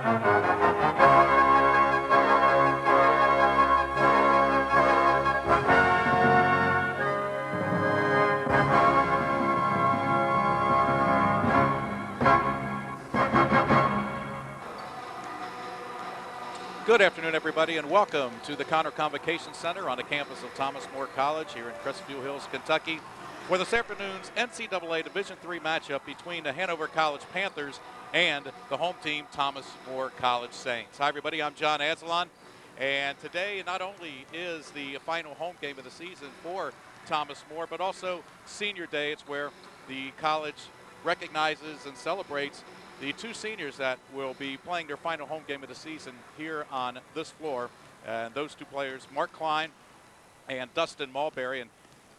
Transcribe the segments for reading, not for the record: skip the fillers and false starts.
Good afternoon, everybody, and welcome to the Connor Convocation Center on the campus of Thomas More College here in Crestview Hills, Kentucky, for this afternoon's NCAA Division III matchup between the Hanover College Panthers and the home team, Thomas More College Saints. Hi, everybody. I'm John Azalon, and today not only is the final home game of the season for Thomas More, but also Senior Day. It's where the college recognizes and celebrates the two seniors that will be playing their final home game of the season here on this floor. And those two players, Mark Klein and Dustin Mulberry. And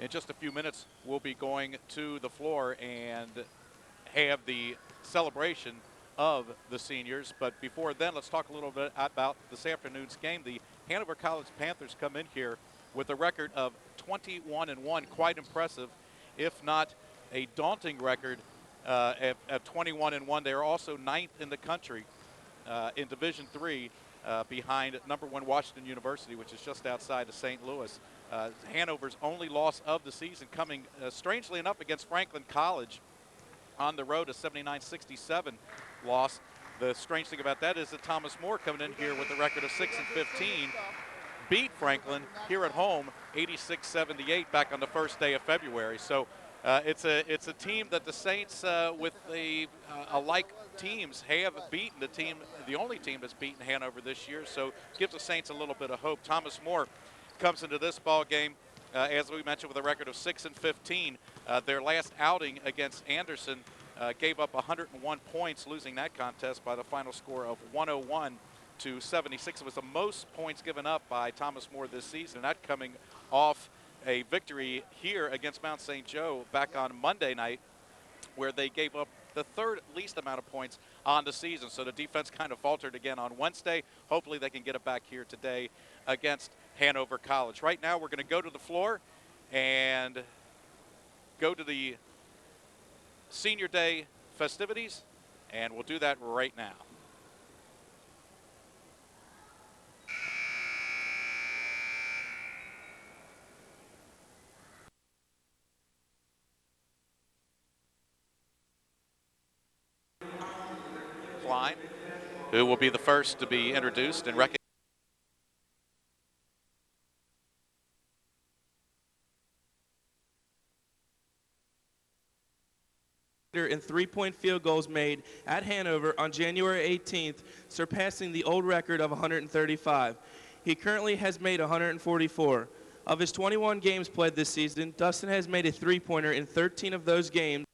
in just a few minutes, we'll be going to the floor and have the celebration of the seniors. But before then, let's talk a little bit about this afternoon's game. The Hanover College Panthers come in here with a record of 21-1, quite impressive, if not a daunting record. At 21-1, they are also ninth in the country in Division III, behind #1 Washington University, which is just outside of St. Louis. Hanover's only loss of the season coming, strangely enough, against Franklin College on the road, a 79-67 loss. The strange thing about that is that Thomas More coming in here with a record of 6-15, beat Franklin here at home 86-78 back on the first day of February. So it's a team that the Saints, with the alike teams, have beaten the only team that's beaten Hanover this year. So gives the Saints a little bit of hope. Thomas More comes into this ball game, as we mentioned, with a record of 6-15. Their last outing against Anderson gave up 101 points, losing that contest by the final score of 101-76. It was the most points given up by Thomas More this season. That coming off a victory here against Mount St. Joe back on Monday night, where they gave up the third least amount of points on the season. So the defense kind of faltered again on Wednesday. Hopefully they can get it back here today against Hanover College. Right now we're going to go to the floor and go to the Senior Day festivities, and we'll do that right now. Klein, who will be the first to be introduced and recognized. In three-point field goals made at Hanover on January 18th, surpassing the old record of 135. He currently has made 144. Of his 21 games played this season, Dustin has made a three-pointer in 13 of those games.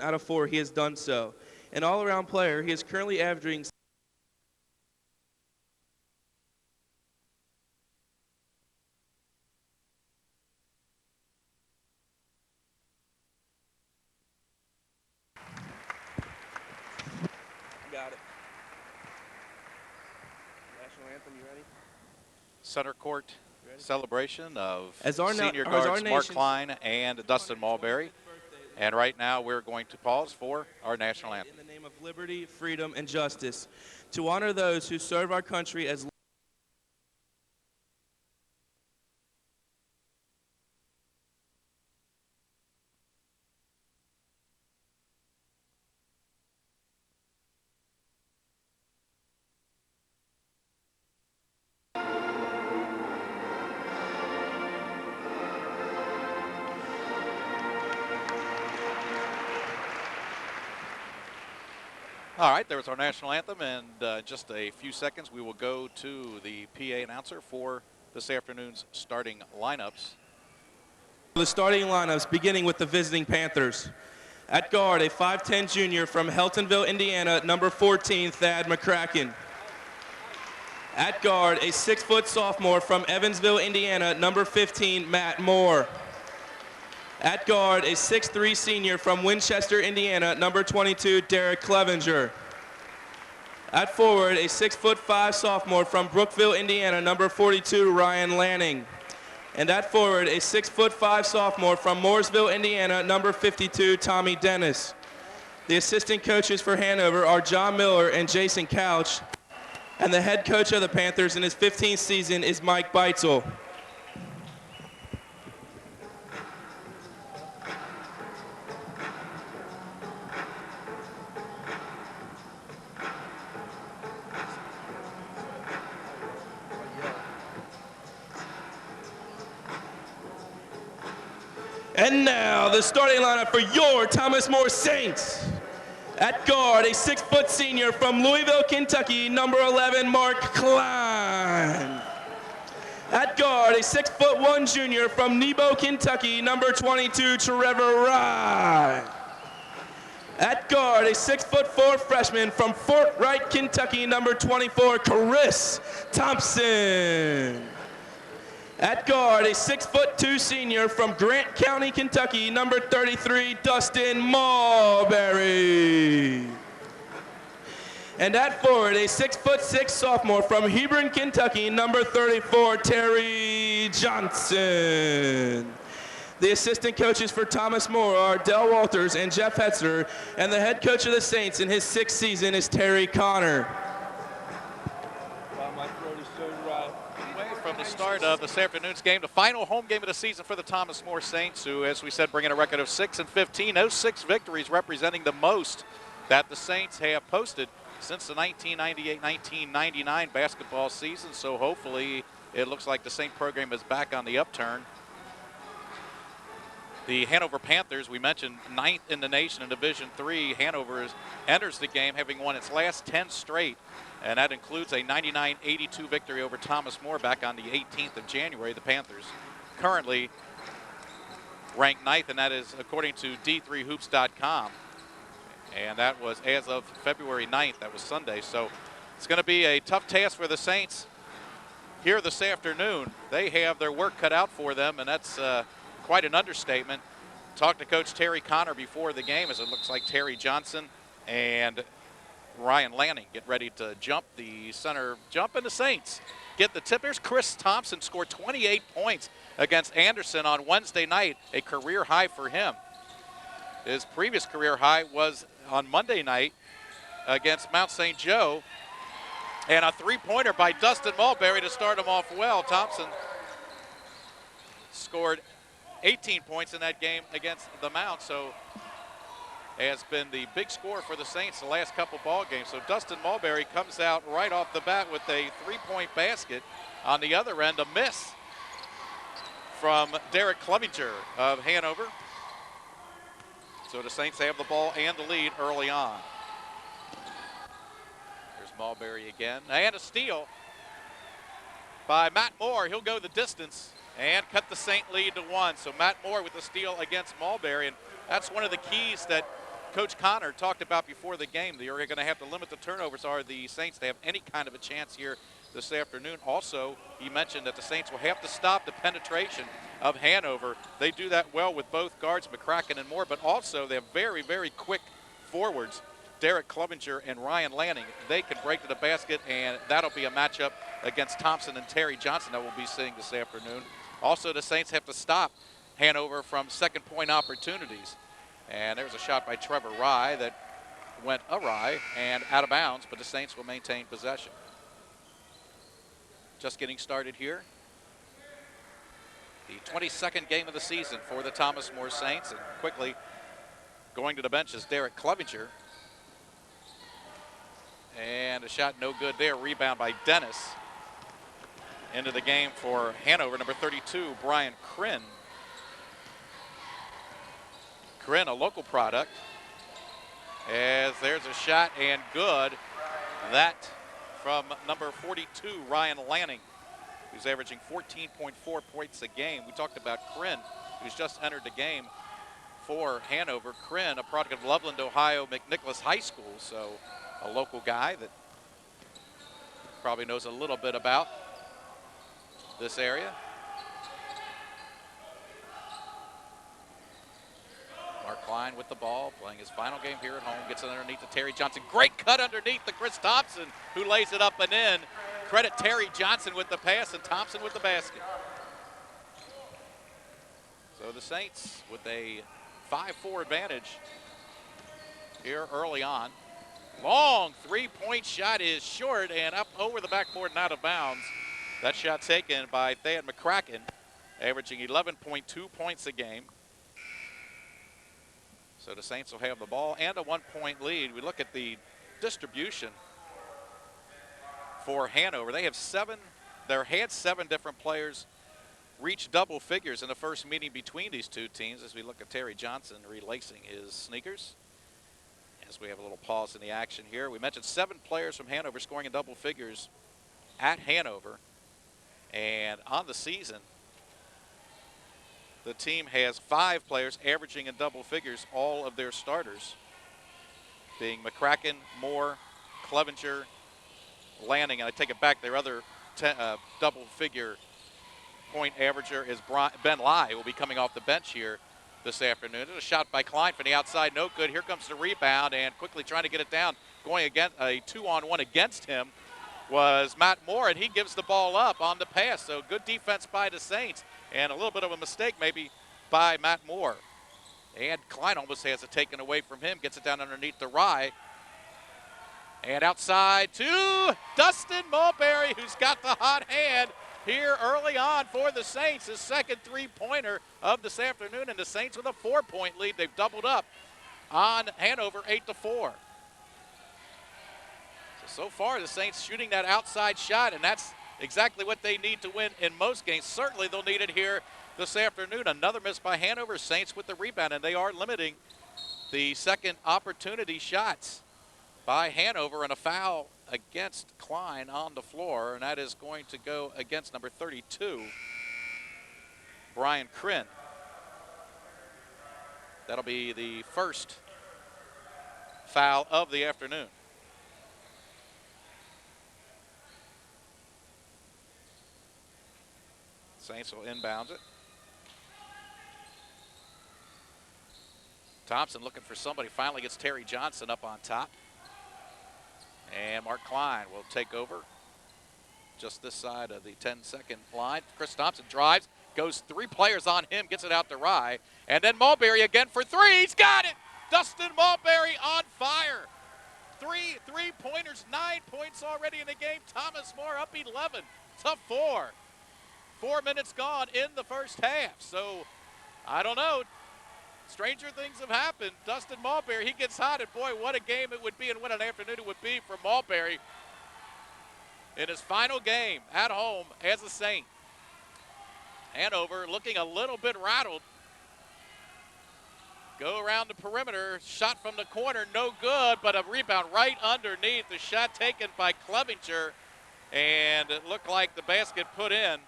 Out of 4, he has done so. An all-around player, he is currently averaging Got it. National anthem, you ready? Center court celebration of As our senior guards Mark Klein and Dustin Mulberry. And right now we're going to pause for our national anthem. In the name of liberty, freedom, and justice, to honor those who serve our country as All right, there was our national anthem, and just a few seconds we will go to the PA announcer for this afternoon's starting lineups. The starting lineups, beginning with the visiting Panthers. At guard, a 5'10 junior from Heltonville, Indiana, number 14, Thad McCracken. At guard, a 6-foot sophomore from Evansville, Indiana, number 15, Matt Moore. At guard, a 6'3 senior from Winchester, Indiana, number 22, Derek Clevenger. At forward, a 6'5" sophomore from Brookville, Indiana, number 42, Ryan Lanning. And at forward, a 6'5" sophomore from Mooresville, Indiana, number 52, Tommy Dennis. The assistant coaches for Hanover are John Miller and Jason Couch. And the head coach of the Panthers in his 15th season is Mike Beitzel. And now the starting lineup for your Thomas More Saints. At guard, a 6' senior from Louisville, Kentucky, number 11, Mark Klein. At guard, a 6'1" junior from Nebo, Kentucky, number 22, Trevor Rye. At guard, a 6'4" freshman from Fort Wright, Kentucky, number 24, Chris Thompson. At guard, a 6'2" senior from Grant County, Kentucky, number 33, Dustin Mulberry. And at forward, a 6'6" sophomore from Hebron, Kentucky, number 34, Terry Johnson. The assistant coaches for Thomas More are Del Walters and Jeff Hetzer, and the head coach of the Saints in his 6th season is Terry Connor. From the start of this afternoon's game, the final home game of the season for the Thomas More Saints, who, as we said, bring in a record of 6-15. Those 6 victories representing the most that the Saints have posted since the 1998-1999 basketball season. So hopefully it looks like the Saint program is back on the upturn. The Hanover Panthers, we mentioned, 9th in the nation in Division III. Hanover enters the game having won its last 10 straight. And that includes a 99-82 victory over Thomas More back on the 18th of January. The Panthers currently ranked 9th, and that is according to D3Hoops.com. And that was as of February 9th. That was Sunday. So it's going to be a tough task for the Saints here this afternoon. They have their work cut out for them, and that's quite an understatement. Talked to Coach Terry Connor before the game, as it looks like Terry Johnson and Ryan Lanning get ready to jump the center, jump in the Saints. Get the tip. Here's Chris Thompson, scored 28 points against Anderson on Wednesday night, a career high for him. His previous career high was on Monday night against Mount St. Joe. And a three-pointer by Dustin Mulberry to start him off well. Thompson scored 18 points in that game against the Mount, so has been the big scorer for the Saints the last couple ball games. So Dustin Mulberry comes out right off the bat with a three-point basket. On the other end, a miss from Derek Clevenger of Hanover. So the Saints have the ball and the lead early on. There's Mulberry again. And a steal by Matt Moore. He'll go the distance and cut the Saint lead to 1. So Matt Moore with the steal against Mulberry. And that's one of the keys that Coach Connor talked about before the game. They're going to have to limit the turnovers, are the Saints, to have any kind of a chance here this afternoon. Also, he mentioned that the Saints will have to stop the penetration of Hanover. They do that well with both guards, McCracken and Moore, but also they have very, very quick forwards, Derek Clevenger and Ryan Lanning. They can break to the basket, and that'll be a matchup against Thompson and Terry Johnson that we'll be seeing this afternoon. Also, the Saints have to stop Hanover from second-point opportunities. And there's a shot by Trevor Rye that went awry and out of bounds, but the Saints will maintain possession. Just getting started here. The 22nd game of the season for the Thomas More Saints. And quickly going to the bench is Derek Clevenger. And a shot no good there. Rebound by Dennis. Into the game for Hanover, number 32, Brian Krinn. Krinn, a local product, as there's a shot and good. That from number 42, Ryan Lanning, who's averaging 14.4 points a game. We talked about Krinn, who's just entered the game for Hanover. Krinn, a product of Loveland, Ohio, McNicholas High School, so a local guy that probably knows a little bit about this area. Mark Klein with the ball, playing his final game here at home, gets it underneath to Terry Johnson. Great cut underneath to Chris Thompson, who lays it up and in. Credit Terry Johnson with the pass and Thompson with the basket. So the Saints with a 5-4 advantage here early on. Long three-point shot is short and up over the backboard and out of bounds. That shot taken by Thad McCracken, averaging 11.2 points a game. So the Saints will have the ball and a 1-point lead. We look at the distribution for Hanover. They had 7 different players reach double figures in the first meeting between these two teams, as we look at Terry Johnson relacing his sneakers. As we have a little pause in the action here. We mentioned 7 players from Hanover scoring in double figures at Hanover. And on the season, the team has 5 players averaging in double figures, all of their starters being McCracken, Moore, Clevenger, Lanning. And I take it back, their other double figure point averager is Ben Lai, who will be coming off the bench here this afternoon. There's a shot by Klein from the outside, no good. Here comes the rebound, and quickly trying to get it down. Going against a 2-on-1 against him was Matt Moore, and he gives the ball up on the pass. So good defense by the Saints, and a little bit of a mistake maybe by Matt Moore. And Klein almost has it taken away from him, gets it down underneath the Rye. And outside to Dustin Mulberry, who's got the hot hand here early on for the Saints, his second three-pointer of this afternoon, and the Saints with a 4-point lead. They've doubled up on Hanover 8-4. So far, the Saints shooting that outside shot, and that's exactly what they need to win in most games. Certainly they'll need it here this afternoon. Another miss by Hanover. Saints with the rebound, and they are limiting the second opportunity shots by Hanover, and a foul against Klein on the floor, and that is going to go against number 32, Brian Krinn. That'll be the first foul of the afternoon. Saints will inbound it. Thompson looking for somebody, finally gets Terry Johnson up on top. And Mark Klein will take over just this side of the 10-second line. Chris Thompson drives, goes 3 players on him, gets it out to Rye. And then Mulberry again for 3. He's got it! Dustin Mulberry on fire. 3 three-pointers, 9 points already in the game. Thomas Moore up 11 to 4. 4 minutes gone in the first half. So, I don't know. Stranger things have happened. Dustin Mulberry, he gets hot, and boy, what a game it would be and what an afternoon it would be for Mulberry in his final game at home as a Saint. Hanover looking a little bit rattled. Go around the perimeter, shot from the corner, no good, but a rebound right underneath. The shot taken by Clevenger, and it looked like the basket put in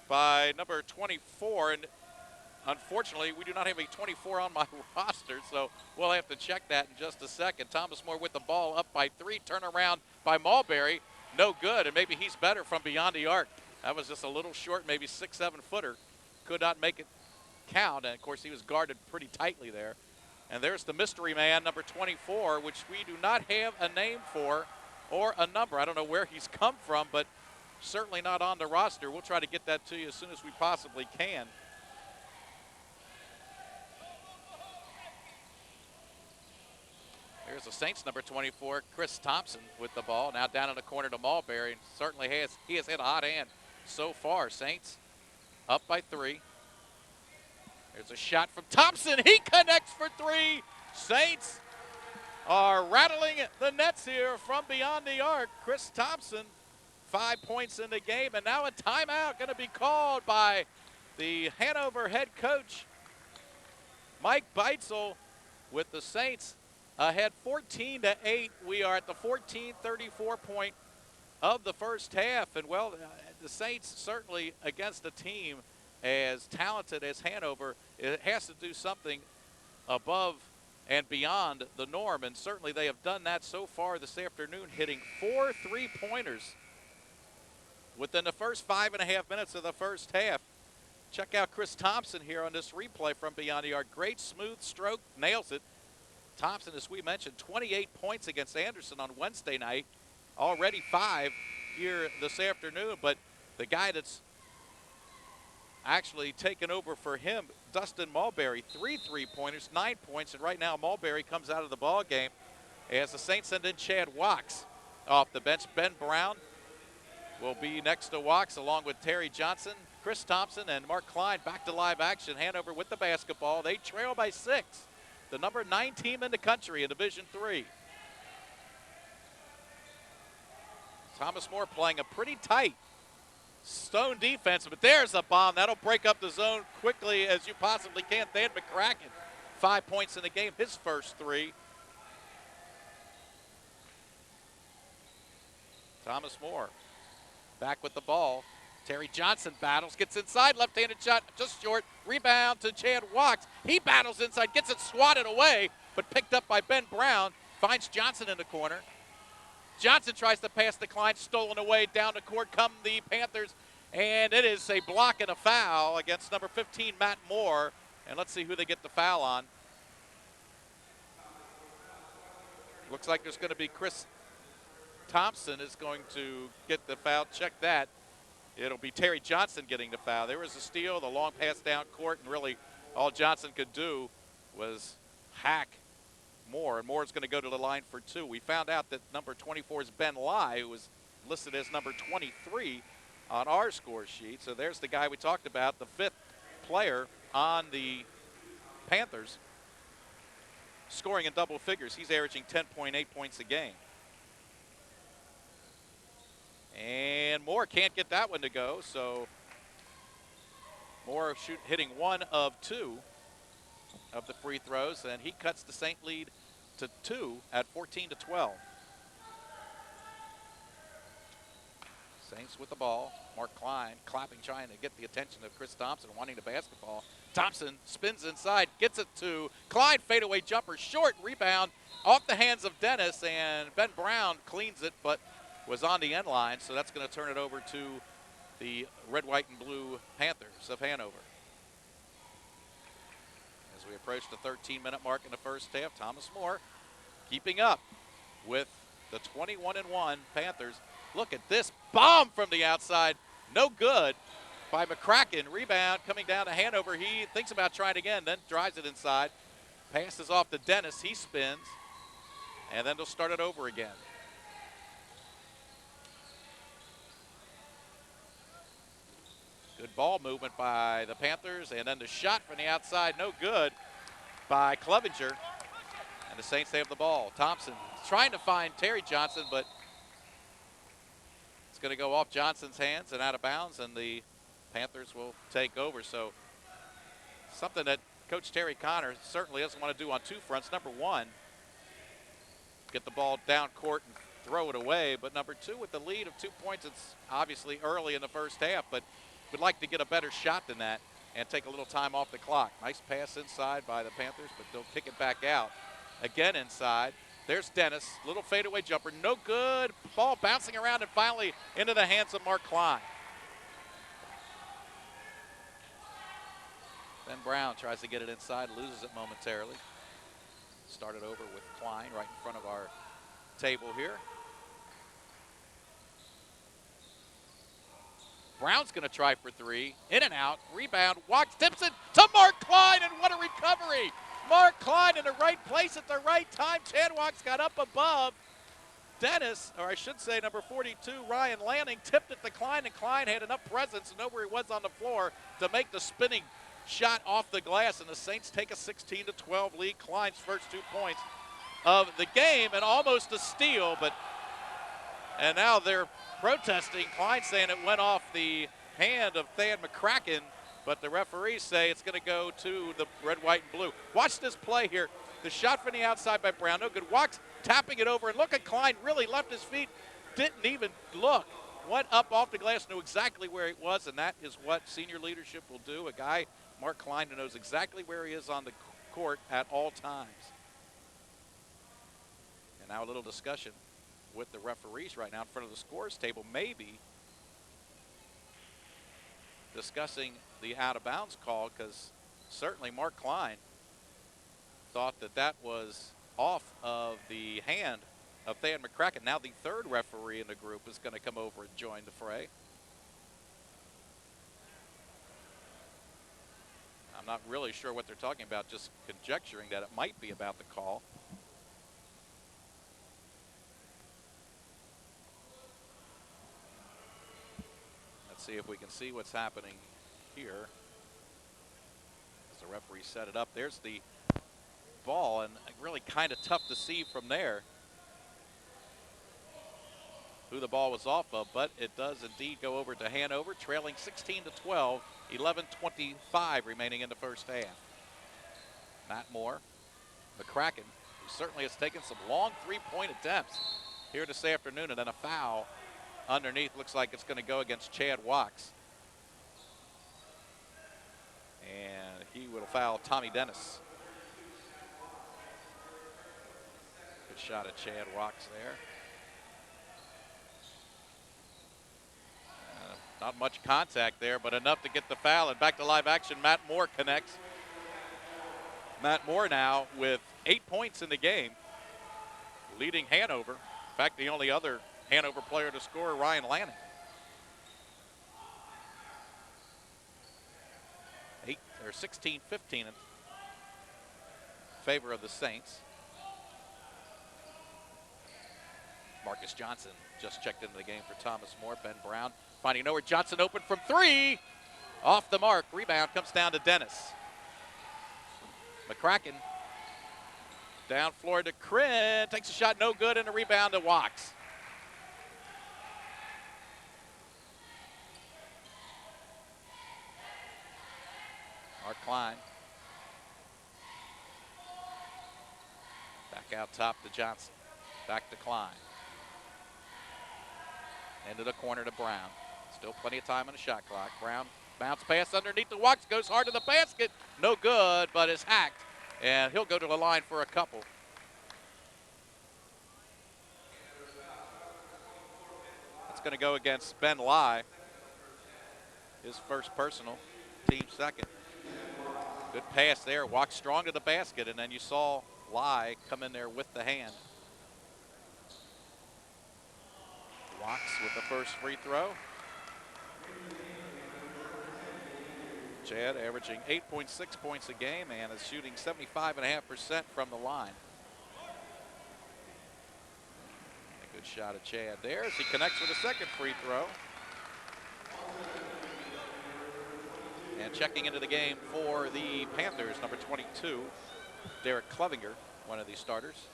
by number 24, and unfortunately we do not have a 24 on my roster, so we'll have to check that in just a second. Thomas Moore with the ball, up by 3, turnaround by Mulberry, no good, and maybe he's better from beyond the arc. That was just a little short, maybe 6-7 footer, could not make it count, and of course he was guarded pretty tightly there. And there's the mystery man, number 24, which we do not have a name for or a number. I don't know where he's come from, but certainly not on the roster. We'll try to get that to you as soon as we possibly can. Here's the Saints number 24, Chris Thompson with the ball. Now down in the corner to Mulberry. Certainly he has hit a hot hand so far. Saints up by 3. There's a shot from Thompson. He connects for 3. Saints are rattling the nets here from beyond the arc. Chris Thompson, 5 points in the game, and now a timeout going to be called by the Hanover head coach, Mike Beitzel, with the Saints ahead 14-8. We are at the 14:34 point of the first half, and well, the Saints certainly against a team as talented as Hanover, it has to do something above and beyond the norm, and certainly they have done that so far this afternoon, hitting 4 3-pointers within the first 5.5 minutes of the first half. Check out Chris Thompson here on this replay from beyond the arc. Great smooth stroke, nails it. Thompson, as we mentioned, 28 points against Anderson on Wednesday night. Already 5 here this afternoon, but the guy that's actually taken over for him, Dustin Mulberry, 3 3-pointers, 9 points, and right now Mulberry comes out of the ball game as the Saints send in Chad Wachs off the bench. Ben Brown will be next to Wachs along with Terry Johnson. Chris Thompson and Mark Klein back to live action. Hanover with the basketball. They trail by 6. The number 9 team in the country in Division III. Thomas More playing a pretty tight stone defense, but there's a bomb. That'll break up the zone quickly as you possibly can. Thad McCracken, 5 points in the game, his first 3. Thomas More back with the ball. Terry Johnson battles, gets inside, left-handed shot, just short. Rebound to Chad Wachs. He battles inside, gets it swatted away, but picked up by Ben Brown. Finds Johnson in the corner. Johnson tries to pass the Klein, stolen away. Down the court come the Panthers, and it is a block and a foul against number 15, Matt Moore. And let's see who they get the foul on. Looks like there's going to be Chris Thompson is going to get the foul. Check that. It'll be Terry Johnson getting the foul. There was a steal, the long pass down court, and really all Johnson could do was hack Moore, and Moore's going to go to the line for 2. We found out that number 24 is Ben Lai, who was listed as number 23 on our score sheet. So there's the guy we talked about, the 5th player on the Panthers, scoring in double figures. He's averaging 10.8 points a game. And Moore can't get that one to go, so Moore hitting 1 of 2 of the free throws, and he cuts the Saint lead to 2 at 14-12. Saints with the ball. Mark Klein clapping, trying to get the attention of Chris Thompson, wanting the basketball. Thompson spins inside, gets it to Klein, fadeaway jumper, short rebound off the hands of Dennis, and Ben Brown cleans it, but was on the end line, so that's going to turn it over to the red, white, and blue Panthers of Hanover. As we approach the 13-minute mark in the first half, Thomas More keeping up with the 21-1 Panthers. Look at this bomb from the outside. No good by McCracken. Rebound coming down to Hanover. He thinks about trying again, then drives it inside. Passes off to Dennis. He spins, and then they'll start it over again. Good ball movement by the Panthers, and then the shot from the outside, no good by Clevenger. And the Saints have the ball. Thompson trying to find Terry Johnson, but it's going to go off Johnson's hands and out of bounds, and the Panthers will take over. So something that Coach Terry Connor certainly doesn't want to do on 2 fronts. Number 1, get the ball down court and throw it away. But number 2, with the lead of 2 points, it's obviously early in the first half, but would like to get a better shot than that and take a little time off the clock. Nice pass inside by the Panthers, but they'll kick it back out. Again inside. There's Dennis. Little fadeaway jumper. No good. Ball bouncing around and finally into the hands of Mark Klein. Ben Brown tries to get it inside, loses it momentarily. Started over with Klein right in front of our table here. Brown's going to try for 3. In and out. Rebound. Wachs tips it to Mark Klein, and what a recovery. Mark Klein in the right place at the right time. Chad Wachs got up above. Dennis, or I should say number 42, Ryan Lanning, tipped it to Klein, and Klein had enough presence to know where he was on the floor to make the spinning shot off the glass, and the Saints take a 16-12 lead. Klein's first 2 points of the game, and almost a steal, and now they're protesting. Klein saying it went off the hand of Thad McCracken, but the referees say it's going to go to the red, white, and blue. Watch this play here. The shot from the outside by Brown, no good. Wachs tapping it over, and look at Klein, really left his feet, didn't even look. Went up off the glass, knew exactly where it was, and that is what senior leadership will do. A guy, Mark Klein, who knows exactly where he is on the court at all times. And now a little discussion with the referees right now in front of the scores table, maybe discussing the out-of-bounds call, because certainly Mark Klein thought that that was off of the hand of Thad McCracken. Now the third referee in the group is going to come over and join the fray. I'm not really sure what they're talking about, just conjecturing that it might be about the call. Let's see if we can see what's happening here. As the referee set it up, there's the ball, and really kind of tough to see from there who the ball was off of, but it does indeed go over to Hanover, trailing 16-12, 11:25 remaining in the first half. Matt Moore, McCracken, who certainly has taken some long three-point attempts here this afternoon, and then a foul underneath. Looks like it's going to go against Chad Wachs. And he will foul Tommy Dennis. Good shot at Chad Wachs there. Not much contact there, but enough to get the foul. And back to live action, Matt Moore connects. Matt Moore now with 8 points in the game, leading Hanover. In fact, the only other Hanover player to score, Ryan Lanning. 16-15 in favor of the Saints. Marcus Johnson just checked into the game for Thomas More. Ben Brown finding nowhere. Johnson open from three. Off the mark. Rebound comes down to Dennis. McCracken down floor to Crin. Takes a shot, no good, and a rebound to Wachs. Mark Klein. Back out top to Johnson. Back to Klein. Into the corner to Brown. Still plenty of time on the shot clock. Brown bounce pass underneath the Wachs. Goes hard to the basket. No good, but is hacked. And he'll go to the line for a couple. That's going to go against Ben Lai. His first personal, team second. Good pass there. Wachs strong to the basket, and then you saw Lai come in there with the hand. Wachs with the first free throw. Chad averaging 8.6 points a game and is shooting 75.5% from the line. A good shot at Chad there as he connects with a second free throw. And checking into the game for the Panthers, number 22, Derek Clevinger, one of these starters.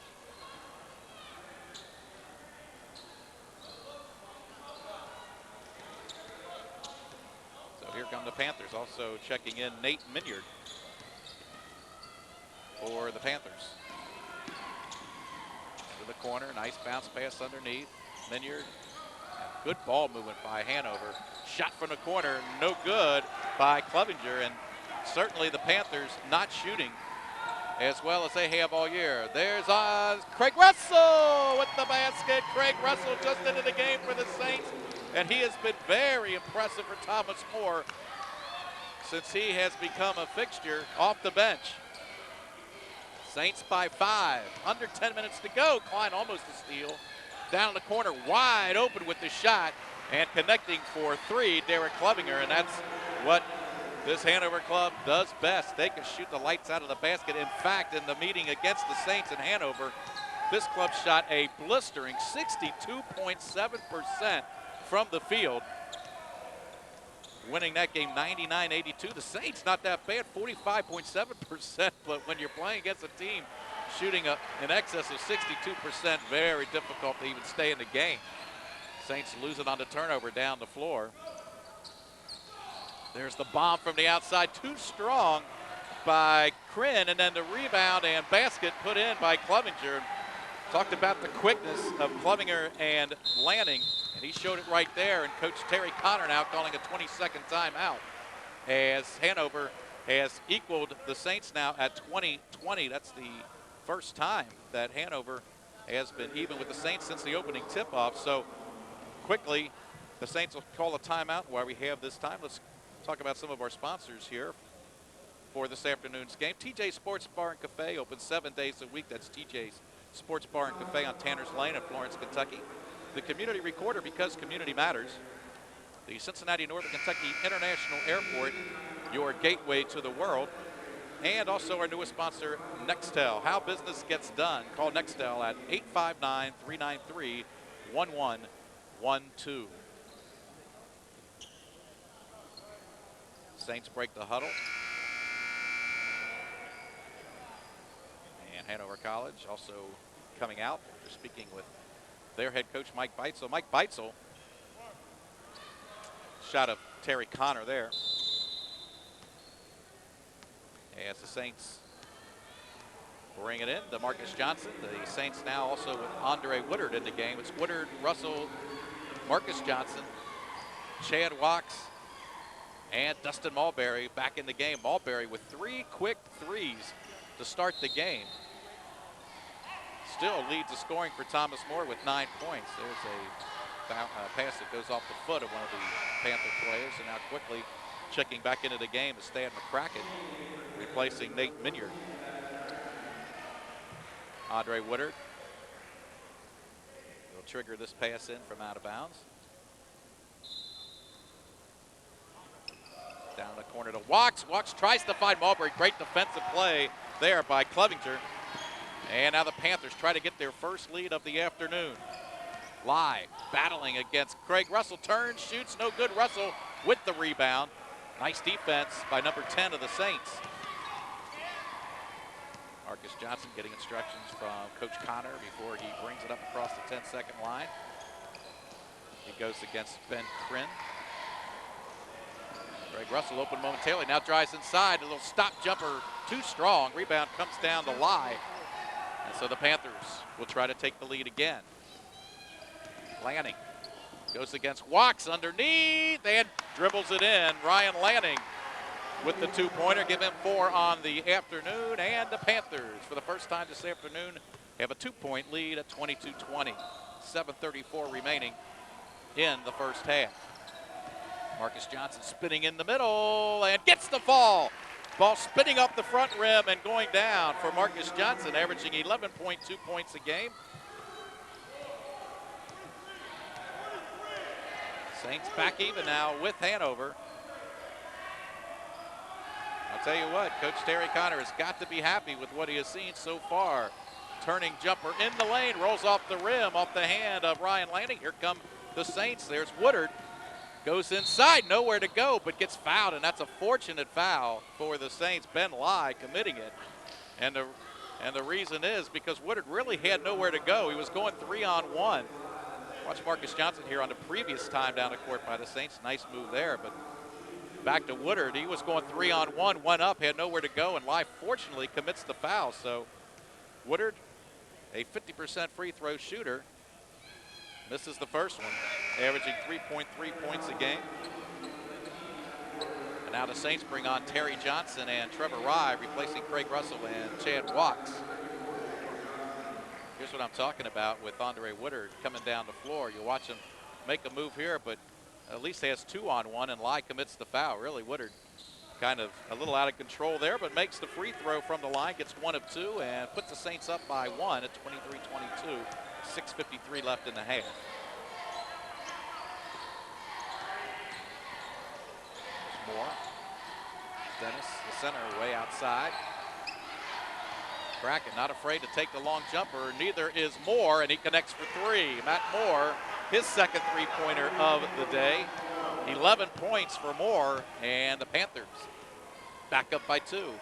Here come the Panthers. Also checking in Nate Minyard for the Panthers. Into the corner, nice bounce pass underneath. Minyard, good ball movement by Hanover. Shot from the corner, no good by Clevinger, and certainly the Panthers not shooting as well as they have all year. There's Craig Russell with the basket. Craig Russell just into the game for the Saints. And he has been very impressive for Thomas More since he has become a fixture off the bench. Saints by 5. Under 10 minutes to go. Klein almost a steal. Down in the corner, wide open with the shot. And connecting for three, Derek Clevinger. And that's what this Hanover club does best. They can shoot the lights out of the basket. In fact, in the meeting against the Saints in Hanover, this club shot a blistering 62.7% from the field, winning that game 99-82. The Saints not that bad, 45.7%, but when you're playing against a team shooting in excess of 62%, very difficult to even stay in the game. Saints losing on the turnover down the floor. There's the bomb from the outside, too strong by Crin, and then the rebound and basket put in by Clevinger. Talked about the quickness of Clevinger and Lanning, and he showed it right there. And Coach Terry Connor now calling a 20-second timeout as Hanover has equaled the Saints now at 20-20. That's the first time that Hanover has been even with the Saints since the opening tip-off. So quickly, the Saints will call a timeout while we have this time. Let's Talk about some of our sponsors here for this afternoon's game. TJ's Sports Bar and Cafe, open 7 days a week. That's TJ's Sports Bar and Cafe on Tanner's Lane in Florence, Kentucky. The Community Recorder, because community matters. The Cincinnati Northern Kentucky International Airport, your gateway to the world. And also our newest sponsor, Nextel. How business gets done. Call Nextel at 859-393-1112. Saints break the huddle. And Hanover College also coming out. They're speaking with their head coach, Mike Beitzel. Mike Beitzel, shot of Terry Connor there. As the Saints bring it in, DeMarcus Johnson. The Saints now also with Andre Woodard in the game. It's Woodard, Russell, Marcus Johnson, Chad Wachs, and Dustin Mulberry back in the game. Mulberry with 3 quick threes to start the game. Still leads the scoring for Thomas More with 9 points. There's a pass that goes off the foot of one of the Panther players. And now quickly checking back into the game is Stan McCracken, replacing Nate Minyard. Andre Woodard will trigger this pass in from out of bounds. Down the corner to Wachs. Wachs tries to find Mulberry. Great defensive play there by Clevenger. And now the Panthers try to get their first lead of the afternoon. Lai battling against Craig Russell. Turns, shoots, no good. Russell with the rebound. Nice defense by number 10 of the Saints. Marcus Johnson getting instructions from Coach Connor before he brings it up across the 10-second line. He goes against Ben Kryn. Craig Russell open momentarily, now drives inside. A little stop jumper, too strong. Rebound comes down to Lai. And so the Panthers will try to take the lead again. Lanning goes against Wachs underneath and dribbles it in. Ryan Lanning with the 2-pointer, give him 4 on the afternoon. And the Panthers, for the first time this afternoon, have a 2-point lead at 22-20. 7:34 remaining in the first half. Marcus Johnson spinning in the middle and gets the fall. Ball spinning up the front rim and going down for Marcus Johnson, averaging 11.2 points a game. Saints back even now with Hanover. I'll tell you what, Coach Terry Connor has got to be happy with what he has seen so far. Turning jumper in the lane, rolls off the rim, off the hand of Ryan Lanning. Here come the Saints. There's Woodard. Goes inside, nowhere to go, but gets fouled, and that's a fortunate foul for the Saints. Ben Lai committing it. And the reason is because Woodard really had nowhere to go. He was going 3-on-1. Watch Marcus Johnson here on the previous time down the court by the Saints. Nice move there, but back to Woodard. He was going 3-on-1, went up, had nowhere to go, and Lai fortunately commits the foul. So Woodard, a 50% free throw shooter, misses the first one, averaging 3.3 points a game. And now the Saints bring on Terry Johnson and Trevor Rye, replacing Craig Russell and Chad Wachs. Here's what I'm talking about with Andre Woodard coming down the floor. You watch him make a move here, but at least has 2-on-1, and Lai commits the foul. Really, Woodard kind of a little out of control there, but makes the free throw from the line, gets 1 of 2, and puts the Saints up by 1 at 23-22. 6:53 left in the half. There's Moore. Dennis, the center, way outside. Kraken not afraid to take the long jumper. Neither is Moore, and he connects for 3. Matt Moore, his second three-pointer of the day. 11 points for Moore, and the Panthers back up by 2.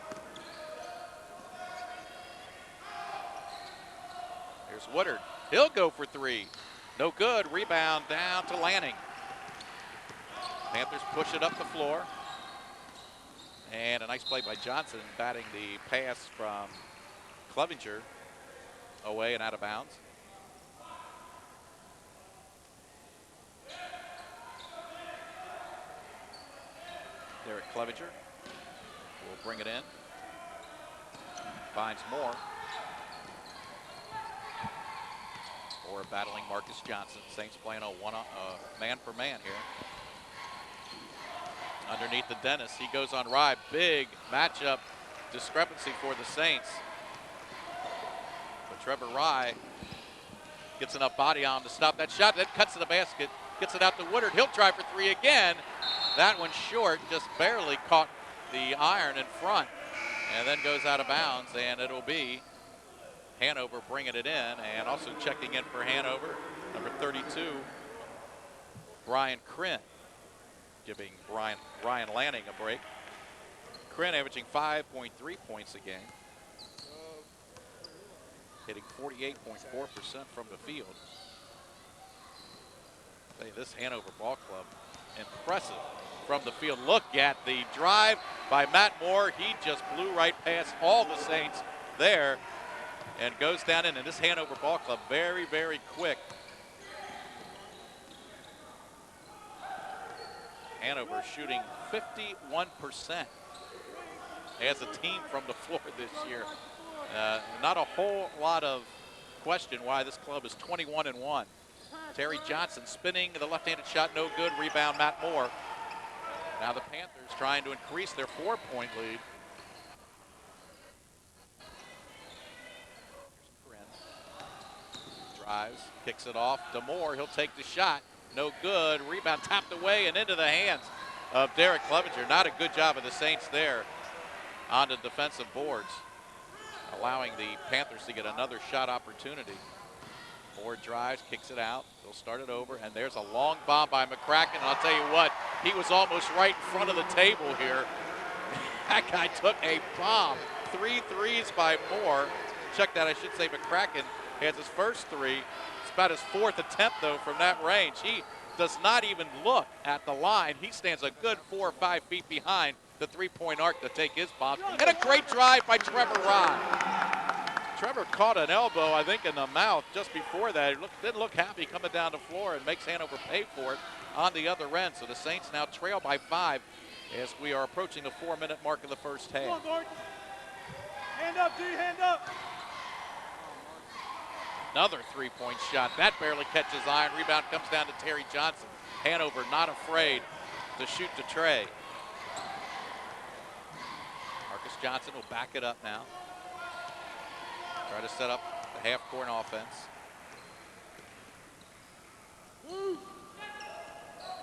Here's Woodard. He'll go for 3. No good. Rebound down to Lanning. Panthers push it up the floor. And a nice play by Johnson, batting the pass from Clevenger away and out of bounds. Derek Clevenger will bring it in. Finds Moore. Moore battling Marcus Johnson. Saints playing a man for man here. Underneath the Dennis, he goes on Rye. Big matchup discrepancy for the Saints. But Trevor Rye gets enough body on him to stop that shot, then cuts to the basket, gets it out to Woodard. He'll try for three again. That one's short, just barely caught the iron in front, and then goes out of bounds, and it'll be Hanover bringing it in. And also checking in for Hanover, number 32, Brian Krinn, giving Ryan Lanning a break. Krinn averaging 5.3 points a game, hitting 48.4% from the field. Hey, this Hanover ball club, impressive from the field. Look at the drive by Matt Moore. He just blew right past all the Saints there and goes down in. And this Hanover ball club, very, very quick. Hanover shooting 51% as a team from the floor this year. Not a whole lot of question why this club is 21-1. Terry Johnson spinning the left-handed shot, no good. Rebound, Matt Moore. Now the Panthers trying to increase their 4-point lead. Drives, kicks it off to Moore. He'll take the shot. No good. Rebound tapped away and into the hands of Derek Clevenger. Not a good job of the Saints there on the defensive boards, allowing the Panthers to get another shot opportunity. Moore drives, kicks it out. They'll start it over, and there's a long bomb by McCracken. And I'll tell you what, he was almost right in front of the table here. That guy took a bomb. 3 threes by Moore. Check that, I should say McCracken has his first three. It's about his 4th attempt, though, from that range. He does not even look at the line. He stands a good 4 or 5 feet behind the three-point arc to take his bomb. And a great drive by Trevor Rye. Trevor caught an elbow, I think, in the mouth just before that. He didn't look happy coming down the floor, and makes Hanover pay for it on the other end. So the Saints now trail by 5 as we are approaching the 4-minute mark of the first half. Come on, Mark. Hand up, D, hand up. Another three-point shot. That barely catches iron. Rebound comes down to Terry Johnson. Hanover not afraid to shoot to Trey. Marcus Johnson will back it up now. Try to set up the half-court offense.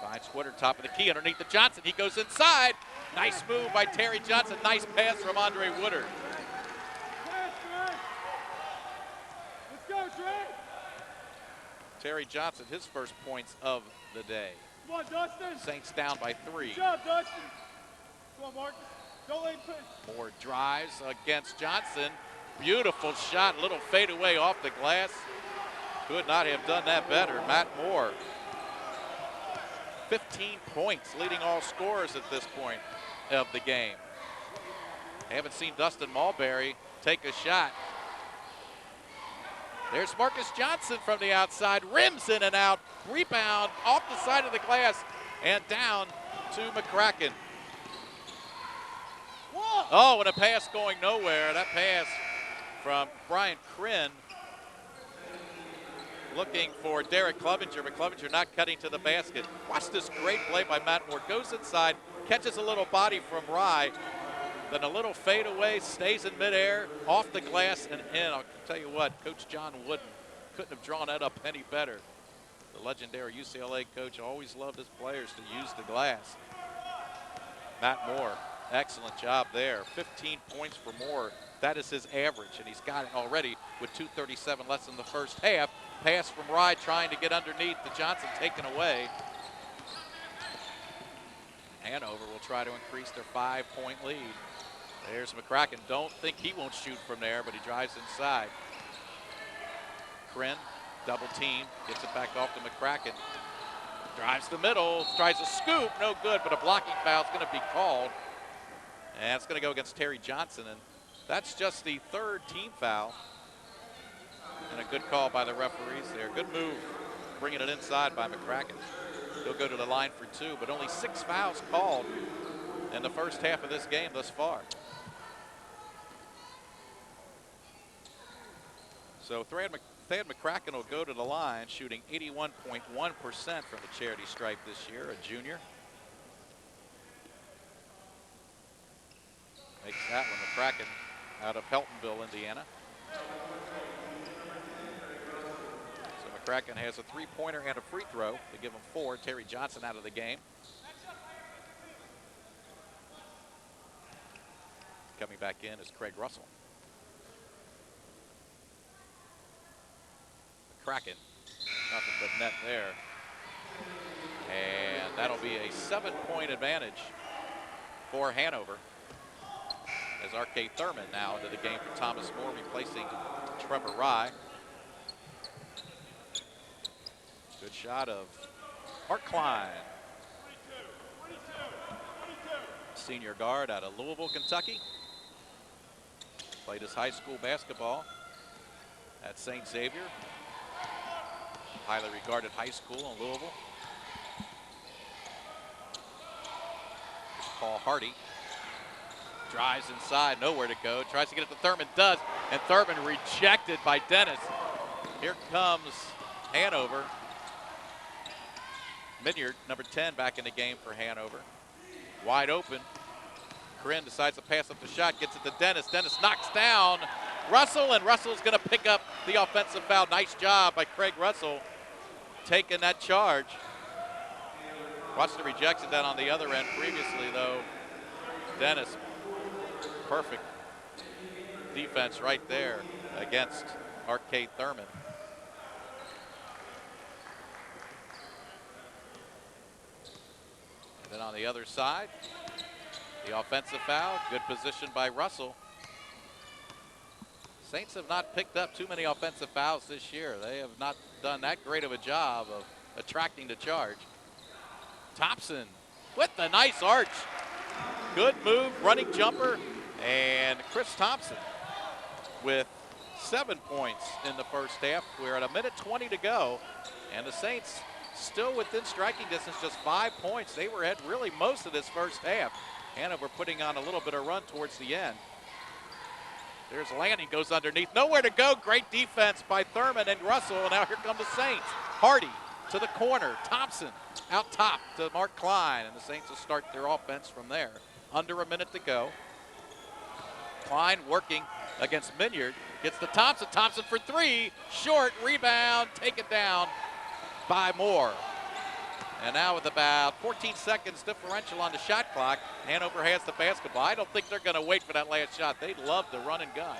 Finds Woodard, top of the key, underneath the Johnson. He goes inside. Nice move by Terry Johnson. Nice pass from Andre Woodard. Let's go, Trey. Terry Johnson, his first points of the day. Come on, Dustin. Saints down by 3. Good job, Dustin. Come on, Marcus. Don't let him push. Moore drives against Johnson. Beautiful shot, little fadeaway off the glass. Could not have done that better. Matt Moore, 15 points, leading all scorers at this point of the game. Haven't seen Dustin Mulberry take a shot. There's Marcus Johnson from the outside, rims in and out, rebound off the side of the glass and down to McCracken. Whoa. Oh, and a pass going nowhere. That pass from Brian Krinn, looking for Derek Clevenger, but Clevenger not cutting to the basket. Watch this great play by Matt Moore. Goes inside, catches a little body from Rye, then a little fadeaway, stays in midair, off the glass and in. I'll tell you what, Coach John Wooden couldn't have drawn that up any better. The legendary UCLA coach always loved his players to use the glass. Matt Moore, excellent job there. 15 points for Moore. That is his average, and he's got it already with 2:37 less in the first half. Pass from Rye trying to get underneath the Johnson, taken away. Hanover will try to increase their 5-point lead. There's McCracken. Don't think he won't shoot from there, but he drives inside. Krinn, double team, gets it back off to McCracken. Drives the middle, tries a scoop, no good, but a blocking foul is going to be called. And it's going to go against Terry Johnson, and that's just the 3rd team foul. And a good call by the referees there. Good move, bringing it inside by McCracken. He'll go to the line for 2, but only 6 fouls called in the first half of this game thus far. So Thad McCracken will go to the line, shooting 81.1% from the charity stripe this year, a junior. that one. The Kraken out of Heltonville, Indiana. So McCracken has a three-pointer and a free throw to give him 4. Terry Johnson out of the game. Coming back in is Craig Russell. McCracken, nothing but net there. And that'll be a 7-point advantage for Hanover. As R.K. Thurman now into the game for Thomas More, replacing Trevor Rye. Good shot of Mark Klein. Senior guard out of Louisville, Kentucky. Played his high school basketball at St. Xavier. Highly regarded high school in Louisville. Paul Hardy drives inside, nowhere to go. Tries to get it to Thurman, does, and Thurman rejected by Dennis. Here comes Hanover. Minyard, number 10, back in the game for Hanover. Wide open. Corinne decides to pass up the shot, gets it to Dennis. Dennis knocks down Russell, and Russell's going to pick up the offensive foul. Nice job by Craig Russell taking that charge. Watch the rejection down on the other end previously, though. Dennis, perfect defense right there against R.K. Thurman. And then on the other side, the offensive foul, good position by Russell. Saints have not picked up too many offensive fouls this year. They have not done that great of a job of attracting the charge. Thompson with the nice arch. Good move, running jumper, and Chris Thompson with 7 points in the first half. We're at 1:20 to go, and the Saints still within striking distance, just 5 points. They were at really most of this first half. Hanover putting on a little bit of run towards the end. There's Lanning, goes underneath, nowhere to go. Great defense by Thurman and Russell, and now here come the Saints. Hardy to the corner, Thompson out top to Mark Klein, and the Saints will start their offense from there. Under a minute to go. Klein working against Minyard, gets to Thompson. Thompson for 3, short, rebound, taken down by Moore. And now with about 14 seconds differential on the shot clock, Hanover has the basketball. I don't think they're going to wait for that last shot. They love to run and gun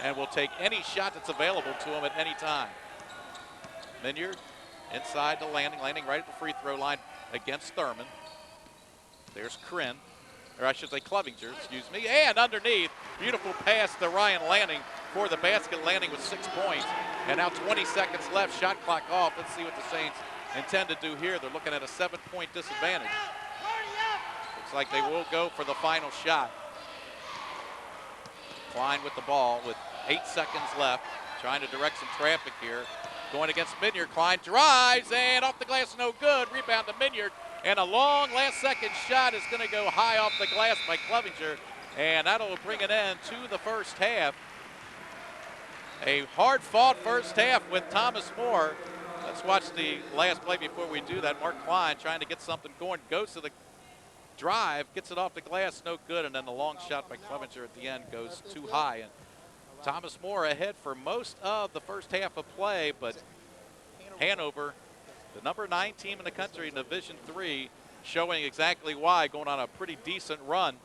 and will take any shot that's available to them at any time. Minyard inside to Lanning. Lanning right at the free throw line against Thurman. There's Corinne, or I should say Clevinger, excuse me. And underneath, beautiful pass to Ryan Lanning for the basket. Lanning with 6 points. And now 20 seconds left, shot clock off. Let's see what the Saints intend to do here. They're looking at a 7-point disadvantage. Looks like they will go for the final shot. Klein with the ball with 8 seconds left, trying to direct some traffic here. Going against Minyard. Klein drives, and off the glass, no good. Rebound to Minyard, and a long last-second shot is going to go high off the glass by Clevinger, and that'll bring an end to the first half. A hard-fought first half with Thomas More. Let's watch the last play before we do that. Mark Klein trying to get something going, goes to the drive, gets it off the glass, no good, and then the long shot by Clevinger at the end goes too high. And Thomas More ahead for most of the first half of play, but Hanover, the number 9 team in the country in Division III, showing exactly why, going on a pretty decent run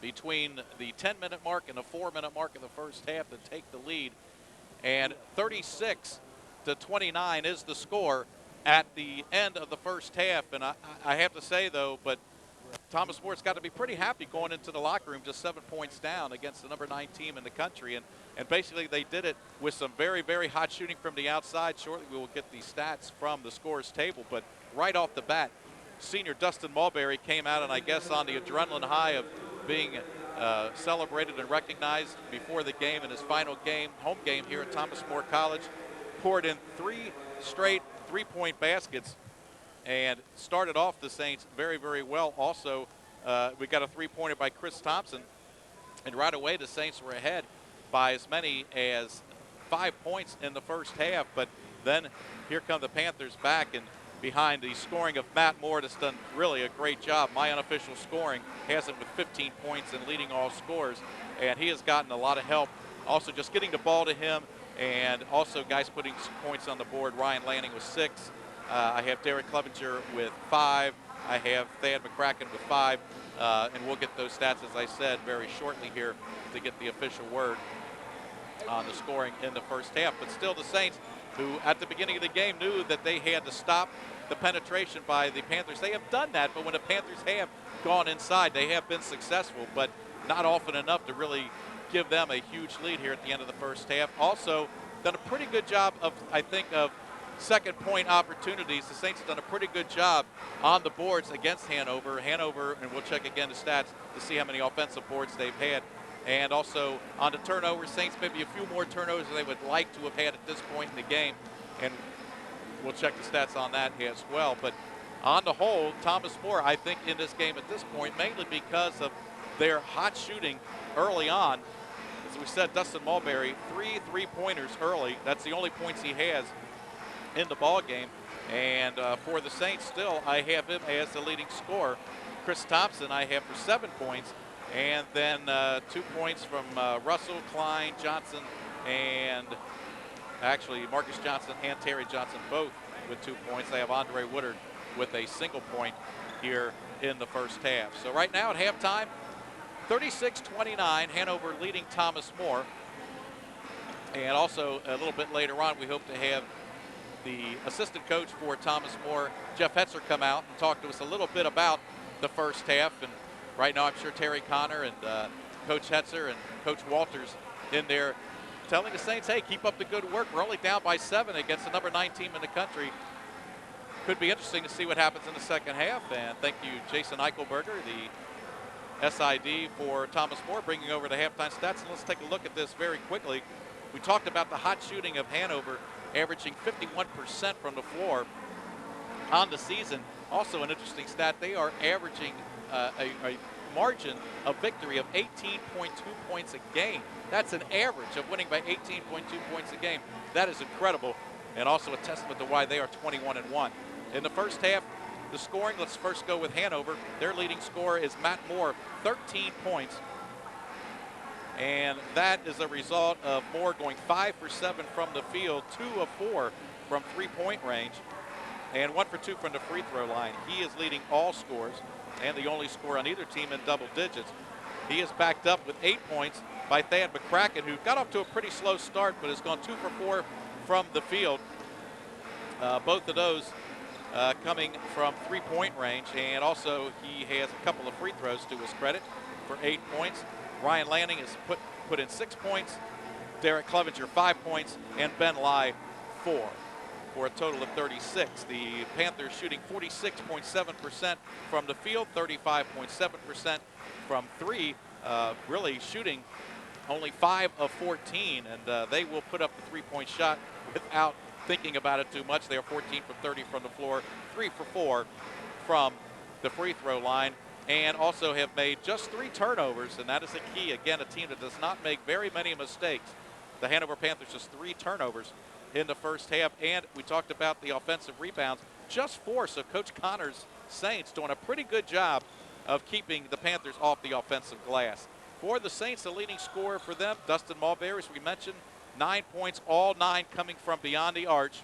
between the 10-minute mark and the 4-minute mark in the first half to take the lead. And 36-29 is the score at the end of the first half. And I have to say, though, but Thomas Moore's got to be pretty happy going into the locker room just 7 points down against the number 9 team in the country. And basically they did it with some very, very hot shooting from the outside. Shortly we will get the stats from the scores table. But right off the bat, senior Dustin Mulberry came out, and I guess on the adrenaline high of being celebrated and recognized before the game in his final game, home game here at Thomas More College, poured in 3 straight three-point baskets and started off the Saints very, very well. Also, we got a three-pointer by Chris Thompson, and right away the Saints were ahead by as many as 5 points in the first half. But then here come the Panthers back, and behind the scoring of Matt Moore that's done really a great job. My unofficial scoring has him with 15 points and leading all scores, and he has gotten a lot of help. Also just getting the ball to him, and also guys putting points on the board. Ryan Lanning with 6. I have Derek Clevenger with 5. I have Thad McCracken with 5. And we'll get those stats, as I said, very shortly here to get the official word on the scoring in the first half. But still the Saints, who at the beginning of the game knew that they had to stop the penetration by the Panthers. They have done that, but when the Panthers have gone inside, they have been successful, but not often enough to really give them a huge lead here at the end of the first half. Also done a pretty good job of, I think, of second point opportunities. The Saints have done a pretty good job on the boards against Hanover. And we'll check again the stats to see how many offensive boards they've had. And also on the turnovers, Saints maybe a few more turnovers than they would like to have had at this point in the game. And we'll check the stats on that as well. But on the whole, Thomas More, I think, in this game at this point, mainly because of their hot shooting early on. As we said, Dustin Mulberry, 3 3-pointers early. That's the only points he has in the ball game. And for the Saints still, I have him as the leading scorer. Chris Thompson I have for 7 points. And then 2 points from Russell, Klein, Johnson, and actually Marcus Johnson and Terry Johnson both with 2 points. They have Andre Woodard with a single point here in the first half. So right now at halftime, 36-29, Hanover leading Thomas More. And also a little bit later on, we hope to have the assistant coach for Thomas More, Jeff Hetzer, come out and talk to us a little bit about the first half. And right now I'm sure Terry Connor and Coach Hetzer and Coach Walters in there telling the Saints, hey, keep up the good work. We're only down by 7 against the number 9 team in the country. Could be interesting to see what happens in the second half. And thank you, Jason Eichelberger, the SID for Thomas More, bringing over the halftime stats. And let's take a look at this very quickly. We talked about the hot shooting of Hanover, averaging 51% from the floor on the season. Also an interesting stat, they are averaging a margin of victory of 18.2 points a game. That's an average of winning by 18.2 points a game. That is incredible, and also a testament to why they are 21-1. In the first half, the scoring, let's first go with Hanover. Their leading scorer is Matt Moore, 13 points. And that is a result of Moore going 5 for 7 from the field, 2 of 4 from three-point range, and 1 for 2 from the free throw line. He is leading all scores and the only scorer on either team in double digits. He is backed up with 8 points by Thad McCracken, who got off to a pretty slow start but has gone 2 for 4 from the field. Both of those coming from three-point range, and also he has a couple of free throws to his credit for 8 points. Ryan Lanning has put in 6 points, Derek Clevenger 5 points, and Ben Lai 4 for a total of 36. The Panthers shooting 46.7% from the field, 35.7% from 3, really shooting only 5 of 14, and they will put up the three-point shot without thinking about it too much. They are 14 for 30 from the floor, 3 for 4 from the free throw line, and also have made just 3 turnovers, and that is the key. Again, a team that does not make very many mistakes. The Hanover Panthers just 3 turnovers in the first half, and we talked about the offensive rebounds, just 4. So Coach Connor's Saints doing a pretty good job of keeping the Panthers off the offensive glass. For the Saints, the leading scorer for them, Dustin Mulberry, as we mentioned, 9 points, all 9 coming from beyond the arch,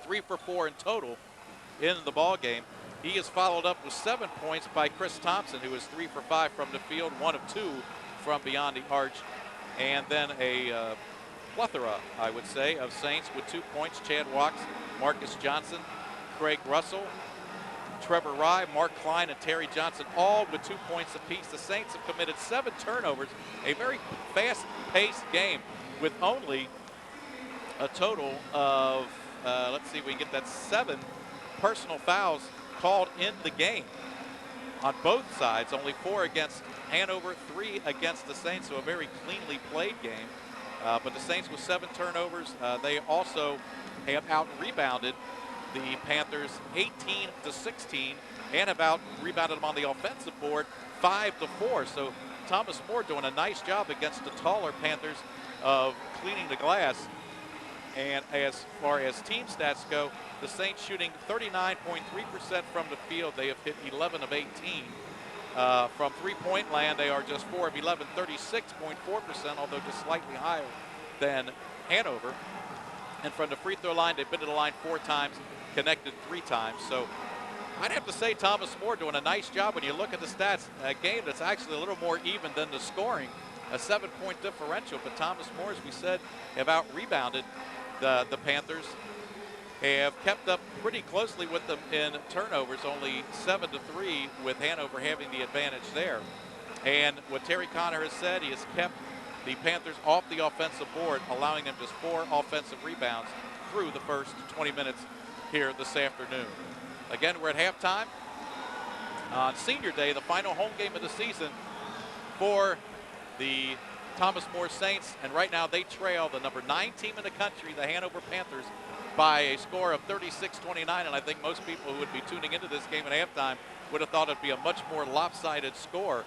3 for 4 in total in the ball game. He is followed up with 7 points by Chris Thompson, who is 3 for 5 from the field, 1 of 2 from beyond the arch. And then a plethora, I would say, of Saints with 2 points. Chad Walks, Marcus Johnson, Craig Russell, Trevor Rye, Mark Klein, and Terry Johnson, all with 2 points apiece. The Saints have committed 7 turnovers, a very fast-paced game with only a total of, let's see if we can get that, 7 personal fouls called in the game on both sides. Only 4 against Hanover, 3 against the Saints, so a very cleanly played game. But the Saints with 7 turnovers, they also have out-rebounded the Panthers 18-16 and have out-rebounded them on the offensive board 5-4. So Thomas More doing a nice job against the taller Panthers of cleaning the glass. And as far as team stats go, the Saints shooting 39.3% from the field. They have hit 11 of 18. From three-point land, they are just 4 of 11, 36.4%, although just slightly higher than Hanover. And from the free throw line, they've been to the line 4 times, connected 3 times. So I'd have to say Thomas More doing a nice job when you look at the stats. A game that's actually a little more even than the scoring, a 7-point differential. But Thomas More, as we said, have out-rebounded the Panthers, have kept up pretty closely with them in turnovers, only 7-3 with Hanover having the advantage there. And what Terry Connor has said, he has kept the Panthers off the offensive board, allowing them just 4 offensive rebounds through the first 20 minutes here this afternoon. Again, we're at halftime on Senior Day, the final home game of the season for the Thomas More Saints, and right now they trail the number 9 team in the country, the Hanover Panthers, by a score of 36-29, and I think most people who would be tuning into this game at halftime would have thought it'd be a much more lopsided score,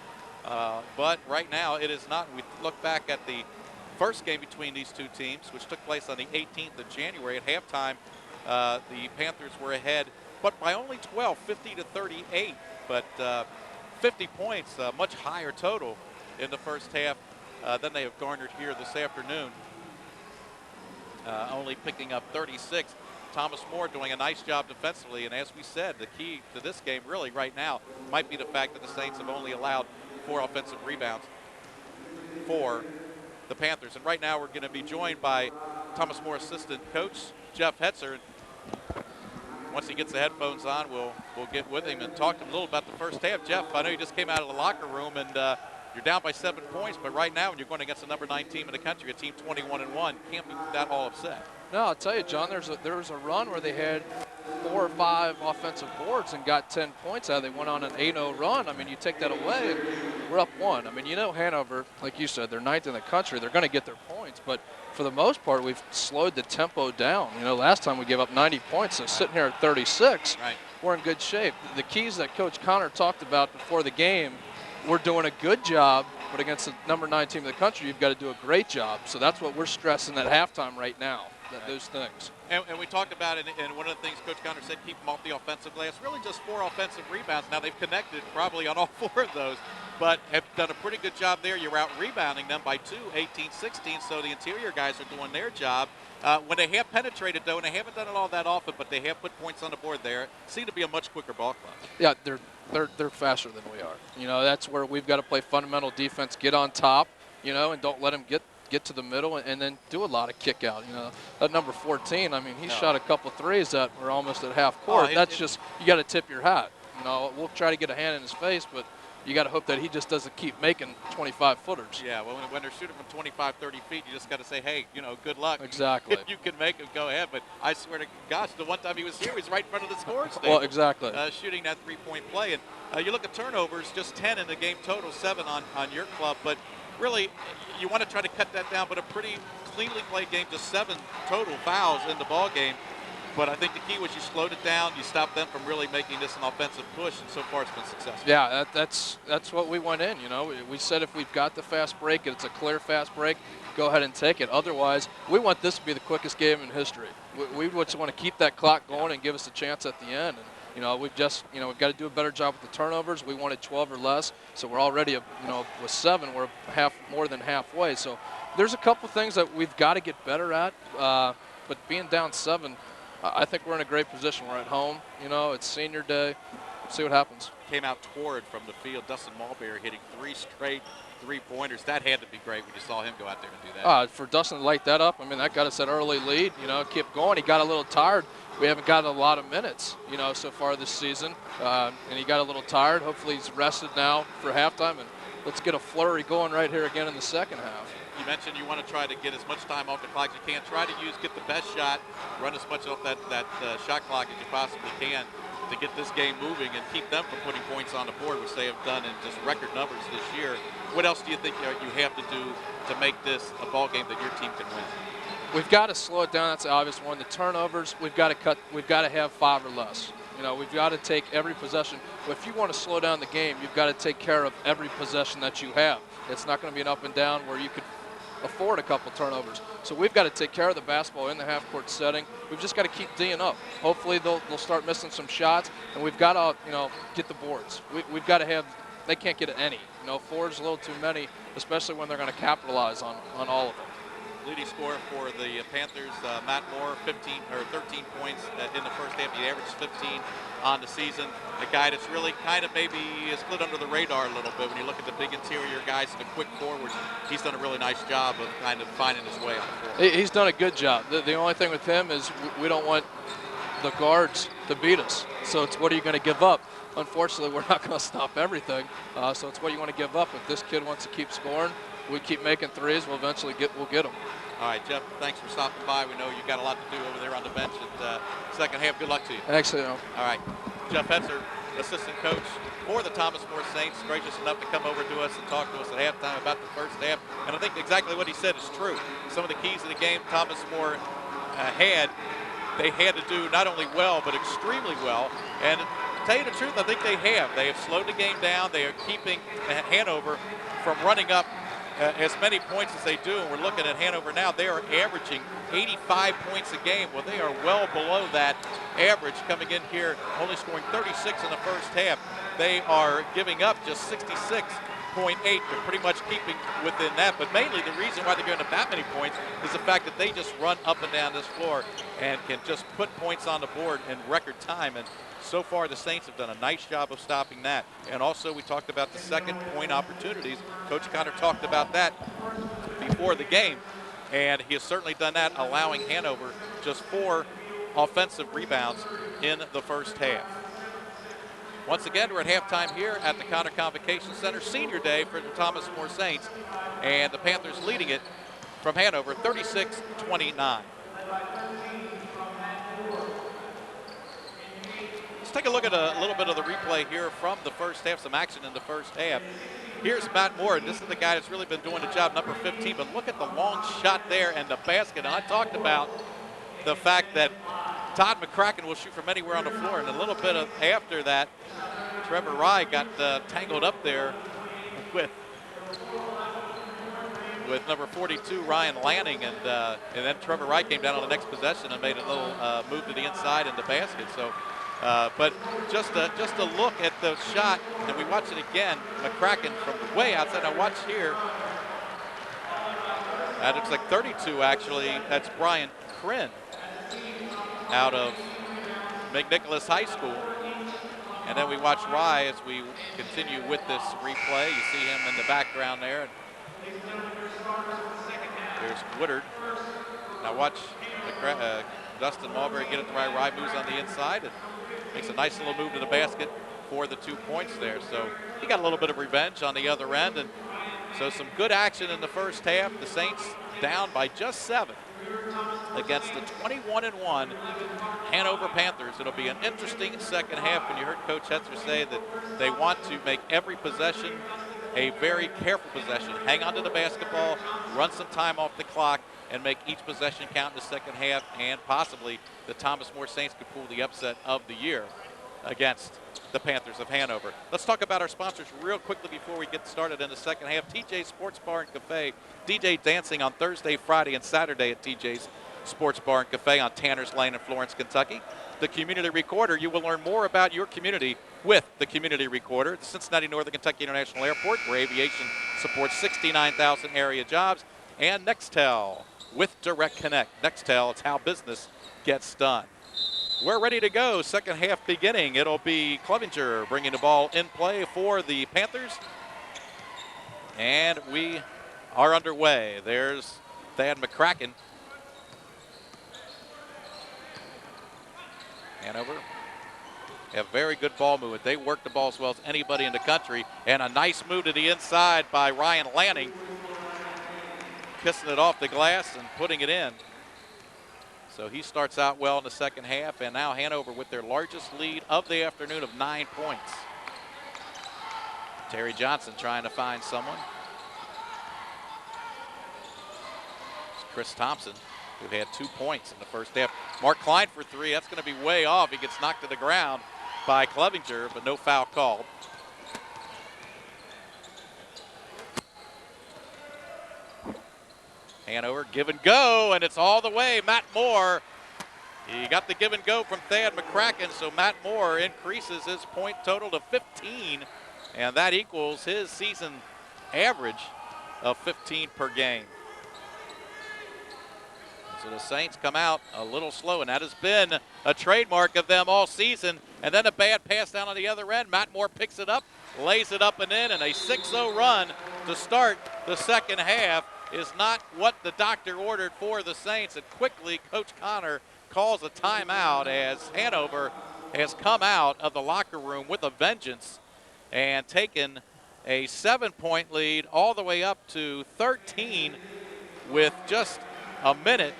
but right now it is not. We look back at the first game between these two teams, which took place on the 18th of January. At halftime, the Panthers were ahead, but by only 12, 50-38, but 50 points, much higher total in the first half than they have garnered here this afternoon. Only picking up 36. Thomas More doing a nice job defensively, and as we said, the key to this game really right now might be the fact that the Saints have only allowed 4 offensive rebounds for the Panthers. And right now we're going to be joined by Thomas More assistant coach Jeff Hetzer. Once he gets the headphones on, we'll get with him and talk to him a little about the first half. Jeff, I know you just came out of the locker room and you're down by 7 points, but right now when you're going against the number 9 team in the country, a team 21-1, can't be that all upset. No, I'll tell you, John, there was a run where they had 4 or 5 offensive boards and got 10 points out of it. They went on an 8-0 run. I mean, you take that away, and we're up 1. I mean, you know, Hanover, like you said, they're 9th in the country. They're going to get their points, but for the most part, we've slowed the tempo down. You know, last time we gave up 90 points, so sitting here at 36, right, we're in good shape. The keys that Coach Connor talked about before the game, we're doing a good job, but against the number 9 team in the country, you've got to do a great job. So that's what we're stressing at halftime right now. Those things. And we talked about it, and one of the things Coach Connor said, keep them off the offensive glass. Really just 4 offensive rebounds. Now they've connected probably on all 4 of those, but have done a pretty good job there. You're out rebounding them by 2, 18-16, so the interior guys are doing their job. When they have penetrated, though, and they haven't done it all that often, but they have put points on the board there, seem to be a much quicker ball club. Yeah, they're faster than we are. You know, that's where we've got to play fundamental defense, get on top, you know, and don't let them get to the middle and then do a lot of kick out. You know, that number 14, I mean, he shot a couple threes that were almost at half court. That's just, you got to tip your hat. You know, we'll try to get a hand in his face, but you got to hope that he just doesn't keep making 25-footers. Yeah, well, when they're shooting from 25, 30 feet, you just got to say, hey, you know, good luck. Exactly. If you can make it, go ahead. But I swear to gosh, the one time he was here, he was right in front of the scoring station. Well, exactly. Shooting that three-point play. And you look at turnovers, just 10 in the game total, 7 on your club. But really, you want to try to cut that down, but a pretty cleanly played game, just 7 total fouls in the ball game. But I think the key was you slowed it down, you stopped them from really making this an offensive push, and so far it's been successful. Yeah, that's what we went in, you know. We said if we've got the fast break, and it's a clear fast break, go ahead and take it. Otherwise, we want this to be the quickest game in history. We just want to keep that clock going and give us a chance at the end. And, you know, we've got to do a better job with the turnovers. We wanted 12 or less, so we're already, with 7, we're more than halfway. So there's a couple things that we've got to get better at, but being down 7, I think we're in a great position. We're at home, you know, it's senior day. See what happens. Came out toward from the field. Dustin Mulberry hitting 3 straight three-pointers. That had to be great when you saw him go out there and do that. For Dustin to light that up, I mean, that got us an early lead, you know, kept going. He got a little tired. We haven't gotten a lot of minutes, you know, so far this season, and he got a little tired. Hopefully he's rested now for halftime, and let's get a flurry going right here again in the second half. You mentioned you want to try to get as much time off the clock as you can. Try to get the best shot, run as much off that shot clock as you possibly can to get this game moving and keep them from putting points on the board, which they have done in just record numbers this year. What else do you think you have to do to make this a ball game that your team can win? We've got to slow it down. That's the obvious one. The turnovers, we've got to have 5 or less. You know, we've got to take every possession. But if you want to slow down the game, you've got to take care of every possession that you have. It's not going to be an up and down where you could afford a couple turnovers. So we've got to take care of the basketball in the half-court setting. We've just got to keep D'ing up. Hopefully they'll start missing some shots, and we've got to, get the boards. We've got to have. They can't get any. 4 is a little too many, especially when they're going to capitalize on all of them. Leading scorer for the Panthers, Matt Moore, 13 points in the first half. He averages 15 on the season. A guy that's really kind of maybe split under the radar a little bit when you look at the big interior guys and the quick forwards. He's done a really nice job of kind of finding his way on the floor. He's done a good job. The only thing with him is we don't want the guards to beat us. So it's what are you going to give up? Unfortunately, we're not going to stop everything. So it's what you want to give up. If this kid wants to keep scoring, we keep making threes, we'll eventually get them. All right, Jeff, thanks for stopping by. We know you've got a lot to do over there on the bench at second half. Good luck to you. Thanks, All right, Jeff Hetzer, assistant coach for the Thomas More Saints, gracious enough to come over to us and talk to us at halftime about the first half. And I think exactly what he said is true. Some of the keys of the game Thomas More they had to do not only well, but extremely well. And to tell you the truth, I think they have. They have slowed the game down. They are keeping Hanover from running up as many points as they do. And we're looking at Hanover now. They are averaging 85 points a game. Well, they are well below that average coming in here, only scoring 36 in the first half. They are giving up just 66.8. They're pretty much keeping within that. But mainly the reason why they're giving up that many points is the fact that they just run up and down this floor and can just put points on the board in record time. And so far, the Saints have done a nice job of stopping that. And also, we talked about the second point opportunities. Coach Connor talked about that before the game. And he has certainly done that, allowing Hanover just 4 offensive rebounds in the first half. Once again, we're at halftime here at the Connor Convocation Center. Senior day for the Thomas More Saints. And the Panthers leading it from Hanover, 36-29. Let's take a look at a little bit of the replay here from the first half, some action in the first half. Here's Matt Moore, and this is the guy that's really been doing the job, number 15, but look at the long shot there and the basket. And I talked about the fact that Todd McCracken will shoot from anywhere on the floor, and a little bit after that, Trevor Rye got tangled up there with number 42, Ryan Lanning, and then Trevor Rye came down on the next possession and made a little move to the inside in the basket. So. But just a look at the shot, and we watch it again. McCracken from way outside. Now watch here. That looks like 32 actually. That's Brian Kryn out of McNicholas High School. And then we watch Rye as we continue with this replay. You see him in the background there. There's Woodard. Now watch Dustin Mulberry get it to Rye. Rye moves on the inside and makes a nice little move to the basket for the 2 points there. So he got a little bit of revenge on the other end. And so some good action in the first half. The Saints down by just 7 against the 21-1 Hanover Panthers. It'll be an interesting second half. And you heard Coach Hetzer say that they want to make every possession a very careful possession. Hang on to the basketball, run some time off the clock, and make each possession count in the second half, and possibly the Thomas More Saints could pull the upset of the year against the Panthers of Hanover. Let's talk about our sponsors real quickly before we get started in the second half. TJ's Sports Bar and Cafe, DJ dancing on Thursday, Friday, and Saturday at TJ's Sports Bar and Cafe on Tanner's Lane in Florence, Kentucky. The Community Recorder, you will learn more about your community with the Community Recorder. The Cincinnati Northern Kentucky International Airport, where aviation supports 69,000 area jobs. And Nextel with Direct Connect. Nextel, it's how business gets done. We're ready to go. Second half beginning. It'll be Clevenger bringing the ball in play for the Panthers. And we are underway. There's Thad McCracken. Hanover have very good ball movement. They work the ball as well as anybody in the country. And a nice move to the inside by Ryan Lanning. Kissing it off the glass and putting it in. So he starts out well in the second half, and now Hanover with their largest lead of the afternoon of 9 points. Terry Johnson trying to find someone. It's Chris Thompson, who had 2 points in the first half. Mark Klein for 3. That's going to be way off. He gets knocked to the ground by Clevenger, but no foul called. Hanover, give and go, and it's all the way. Matt Moore, he got the give and go from Thad McCracken, so Matt Moore increases his point total to 15, and that equals his season average of 15 per game. So the Saints come out a little slow, and that has been a trademark of them all season. And then a bad pass down on the other end. Matt Moore picks it up, lays it up and in, and a 6-0 run to start the second half is not what the doctor ordered for the Saints. And quickly, Coach Connor calls a timeout as Hanover has come out of the locker room with a vengeance and taken a 7-point lead all the way up to 13 with just a minute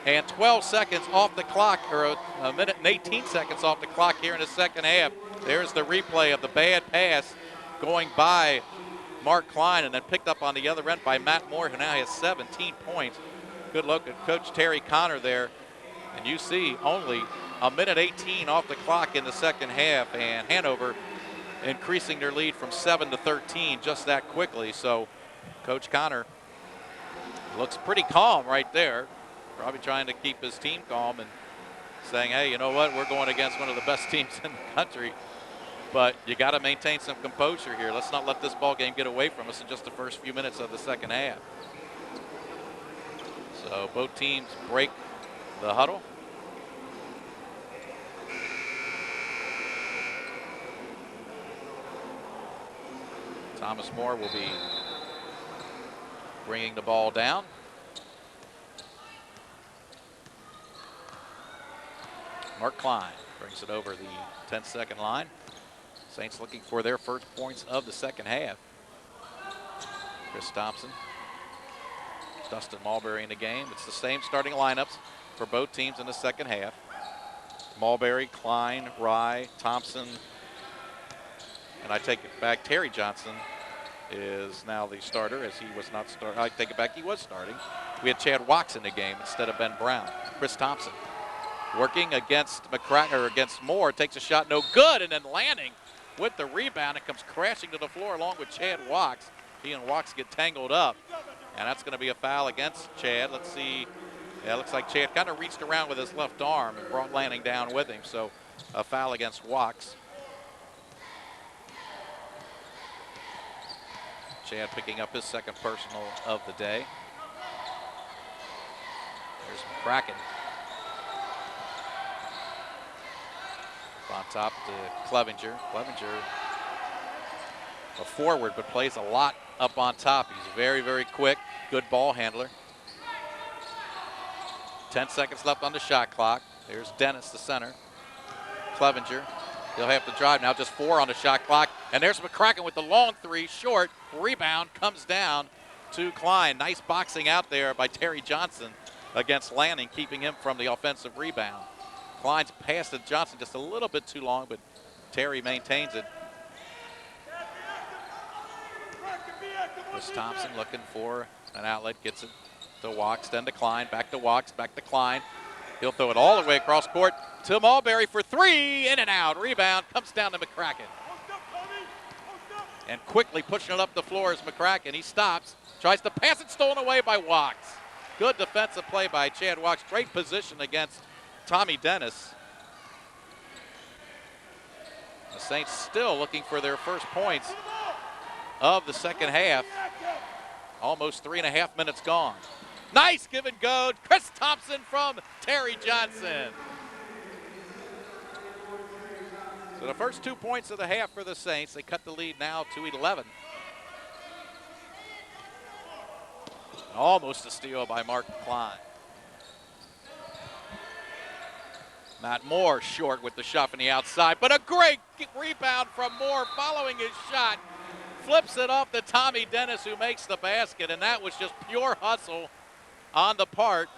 and 12 seconds off the clock, or a minute and 18 seconds off the clock here in the second half. There's the replay of the bad pass going by Mark Klein and then picked up on the other end by Matt Moore, who now has 17 points. Good look at Coach Terry Connor there. And you see only a minute 18 off the clock in the second half, and Hanover increasing their lead from 7 to 13 just that quickly. So Coach Connor looks pretty calm right there, probably trying to keep his team calm and saying, hey, you know what, we're going against one of the best teams in the country, but you got to maintain some composure here. Let's not let this ball game get away from us in just the first few minutes of the second half. So both teams break the huddle. Thomas More will be bringing the ball down. Mark Klein brings it over the 10-second line. Saints looking for their first points of the second half. Chris Thompson, Dustin Mulberry in the game. It's the same starting lineups for both teams in the second half. Mulberry, Klein, Rye, Thompson, and I take it back, Terry Johnson is now the starter, as he was not starting. I take it back, he was starting. We had Chad Wachs in the game instead of Ben Brown. Chris Thompson working against against Moore, takes a shot, no good, and then landing with the rebound. It comes crashing to the floor along with Chad Wachs. He and Wachs get tangled up, and that's going to be a foul against Chad. Let's see. Yeah, it looks like Chad kind of reached around with his left arm and brought Lanning down with him, so a foul against Wachs. Chad picking up his second personal of the day. There's McCracken. On top to Clevenger. Clevenger, a forward, but plays a lot up on top. He's very, very quick. Good ball handler. 10 seconds left on the shot clock. There's Dennis, the center. Clevenger. He'll have to drive now, just 4 on the shot clock. And there's McCracken with the long three, short. Rebound comes down to Klein. Nice boxing out there by Terry Johnson against Lanning, keeping him from the offensive rebound. Klein's pass to Johnson just a little bit too long, but Terry maintains it. Chris Thompson looking for an outlet, gets it to Wachs, then to Klein, back to Wachs, back to Klein. He'll throw it all the way across court to Mulberry for 3, in and out. Rebound comes down to McCracken. And quickly pushing it up the floor is McCracken. He stops, tries to pass it, stolen away by Wachs. Good defensive play by Chad Wachs. Great position against Tommy Dennis. The Saints still looking for their first points of the second half. Almost 3.5 minutes gone. Nice give and go. Chris Thompson from Terry Johnson. So the first 2 points of the half for the Saints. They cut the lead now to 11. Almost a steal by Mark Klein. Matt Moore short with the shot from the outside, but a great rebound from Moore following his shot. Flips it off to Tommy Dennis, who makes the basket, and that was just pure hustle on the part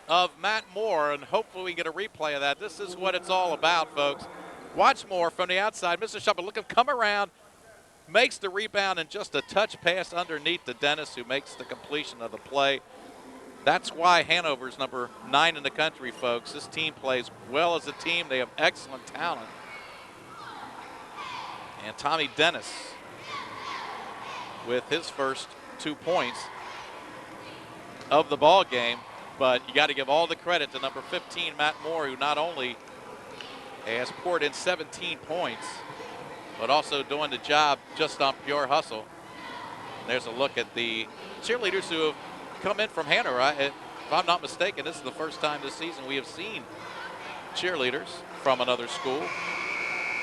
of Matt Moore, and hopefully we get a replay of that. This is what it's all about, folks. Watch Moore from the outside, Mr. Shot, but look at him come around, makes the rebound, and just a touch pass underneath to Dennis, who makes the completion of the play. That's why Hanover's number 9 in the country, folks. This team plays well as a team. They have excellent talent. And Tommy with his first 2 points. of the ball game. But you got to give all the credit to number 15, Matt Moore, who not only has poured in 17 points, but also doing the job just on pure hustle. And there's a look at the cheerleaders who have come in from Hanover. If I'm not mistaken, this is the first time this season we have seen cheerleaders from another school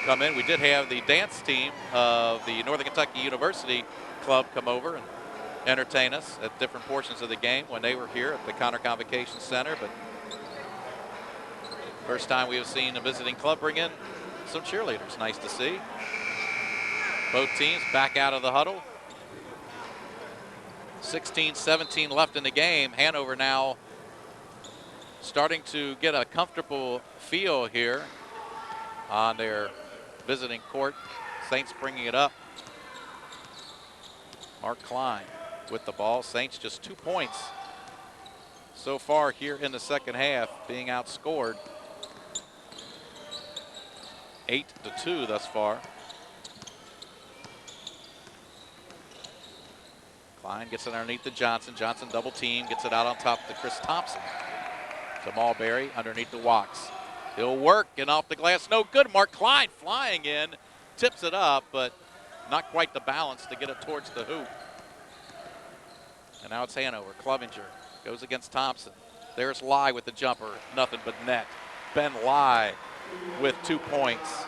come in. We did have the dance team of the Northern Kentucky University Club come over and entertain us at different portions of the game when they were here at the Connor Convocation Center. But first time we have seen a visiting club bring in some cheerleaders. Nice to see. Both teams back out of the huddle. 16-17 left in the game. Hanover now starting to get a comfortable feel here on their visiting court. Saints bringing it up. Mark Klein with the ball. Saints just 2 points so far here in the second half, being outscored 8-2 thus far. Klein gets it underneath to Johnson. Johnson double team, gets it out on top to Chris Thompson. To Mulberry underneath the Walks. He'll work and off the glass, no good. Mark Klein flying in, tips it up, but not quite the balance to get it towards the hoop. And now it's Hanover. Clevenger goes against Thompson. There's Lai with the jumper, nothing but net. Ben Lai with 2 points.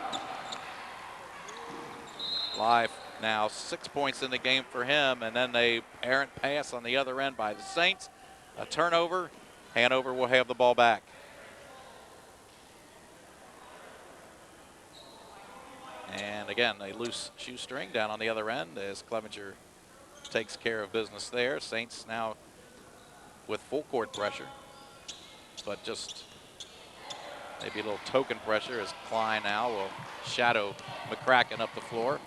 Lai now 6 points in the game for him, and then a errant pass on the other end by the Saints. A turnover. Hanover will have the ball back. And again, a loose shoestring down on the other end as Clevenger takes care of business there. Saints now with full court pressure, but just maybe a little token pressure as Klein now will shadow McCracken up the floor.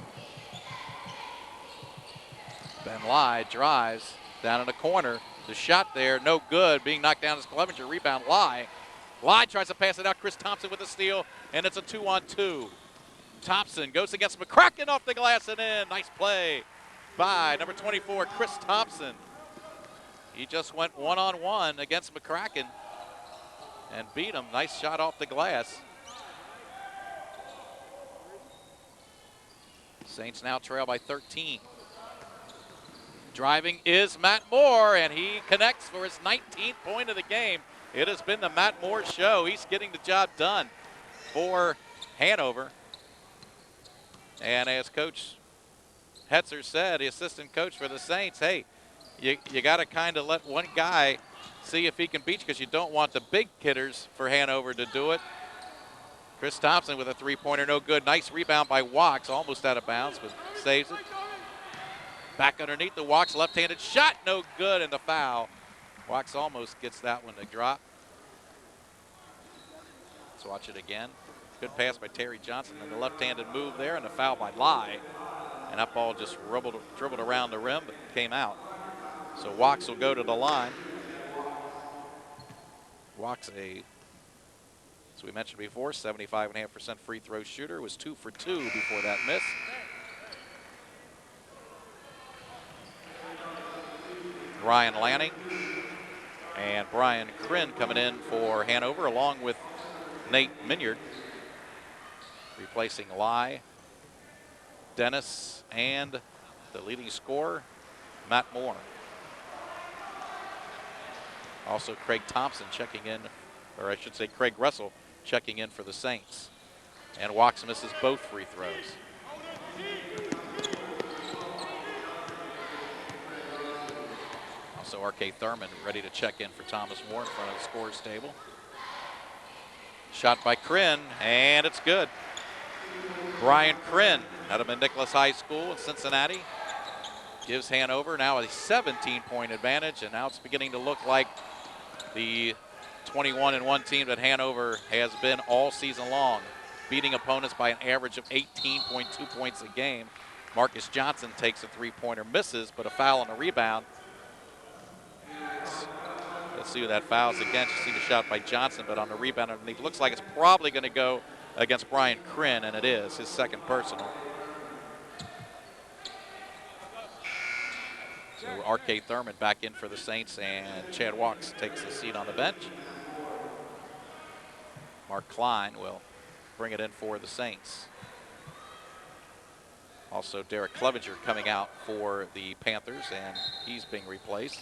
Ben Lai drives down in the corner. The shot there, no good. Being knocked down as Clevenger. Rebound, Lai. Lai tries to pass it out. Chris Thompson with a steal, and it's a 2-on-2. Thompson goes against McCracken off the glass and in. Nice play by number 24, Chris Thompson. He just went one-on-one against McCracken and beat him. Nice shot off the glass. Saints now trail by 13. Driving is Matt Moore, and he connects for his 19th point of the game. It has been the Matt Moore show. He's getting the job done for Hanover. And as Coach Hetzer said, the assistant coach for the Saints, hey, you got to kind of let one guy see if he can beat you, because you don't want the big hitters for Hanover to do it. Chris Thompson with a three-pointer, no good. Nice rebound by Walks, almost out of bounds, but saves it. Back underneath the Walks, left-handed shot, no good, and the foul. Walks almost gets that one to drop. Let's watch it again. Good pass by Terry Johnson, and the left-handed move there, and the foul by Lai. And that ball just dribbled around the rim, but came out. So Walks will go to the line. Walks, as we mentioned before, 75.5% free throw shooter, was 2 for 2 before that miss. Ryan Lanning and Brian Krinn coming in for Hanover, along with Nate Minyard, replacing Lai, Dennis, and the leading scorer, Matt Moore. Also Craig Thompson checking in, or I should say Craig Russell checking in for the Saints. And Walks misses both free throws. Also R.K. Thurman ready to check in for Thomas Moore in front of the scorer's table. Shot by Krinn, and it's good. Brian Krinn out of Nicholas High School in Cincinnati gives Hanover now a 17-point advantage, and now it's beginning to look like the 21-1 team that Hanover has been all season long, beating opponents by an average of 18.2 points a game. Marcus Johnson takes a three-pointer, misses, but a foul on the rebound. Let's see who that fouls against. You see the shot by Johnson, but on the rebound underneath. Looks like it's probably going to go against Brian Krinn, and it is, his second personal. So R.K. Thurman back in for the Saints, and Chad Walks takes a seat on the bench. Mark Klein will bring it in for the Saints. Also, Derek Clevenger coming out for the Panthers, and he's being replaced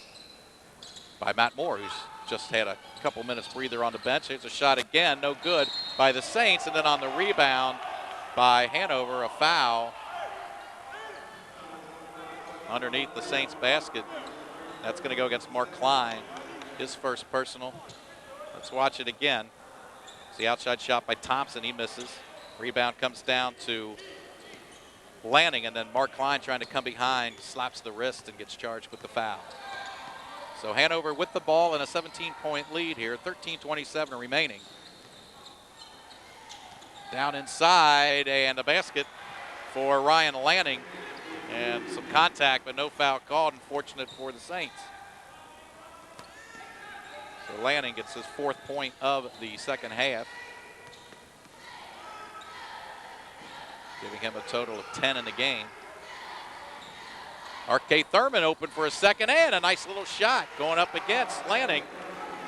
by Matt Moore, who's just had a couple minutes breather on the bench. Here's a shot again, no good by the Saints, and then on the rebound by Hanover, a foul underneath the Saints basket. That's going to go against Mark Klein, his first personal. Let's watch it again. It's the outside shot by Thompson, he misses. Rebound comes down to Lanning, and then Mark Klein trying to come behind, slaps the wrist and gets charged with the foul. So Hanover with the ball and a 17-point lead here, 13:27 remaining. Down inside, and a basket for Ryan Lanning. And some contact, but no foul called, unfortunate for the Saints. So Lanning gets his 4th point of the second half, giving him a total of 10 in the game. R.K. Thurman open for a second, and a nice little shot going up against Lanning.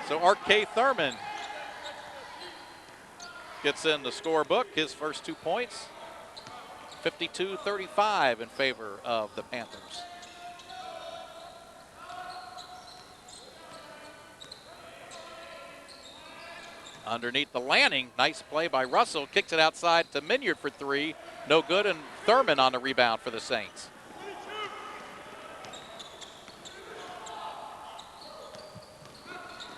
So R.K. Thurman gets in the scorebook, his first 2 points. 52-35 in favor of the Panthers. Underneath the Lanning, nice play by Russell, kicks it outside to Minyard for 3, no good, and Thurman on the rebound for the Saints.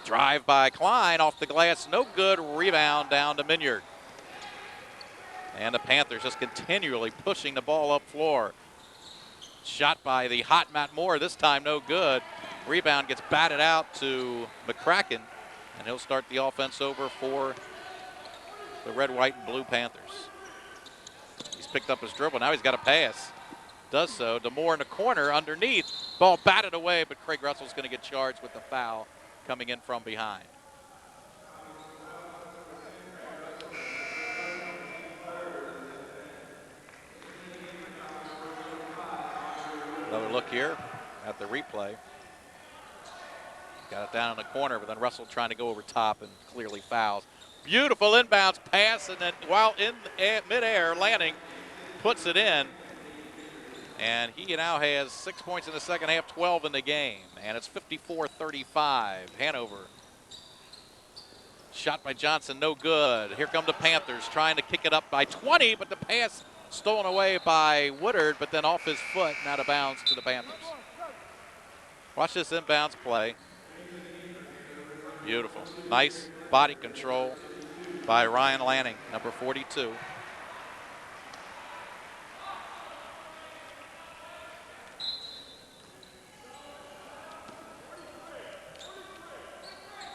Drive by Klein off the glass, no good, rebound down to Minyard. And the Panthers just continually pushing the ball up floor. Shot by the hot Matt Moore, this time no good. Rebound gets batted out to McCracken, and he'll start the offense over for the red, white, and blue Panthers. He's picked up his dribble, now he's got a pass. Does so to Moore in the corner underneath. Ball batted away, but Craig Russell's going to get charged with the foul coming in from behind. Another look here at the replay. Got it down in the corner, but then Russell trying to go over top and clearly fouls. Beautiful inbounds pass, and then while in midair, Lanning puts it in. And he now has 6 points in the second half, 12 in the game. And it's 54-35, Hanover. Shot by Johnson, no good. Here come the Panthers trying to kick it up by 20, but the pass stolen away by Woodard, but then off his foot and out of bounds to the Panthers. Watch this inbounds play. Beautiful. Nice body control by Ryan Lanning, number 42.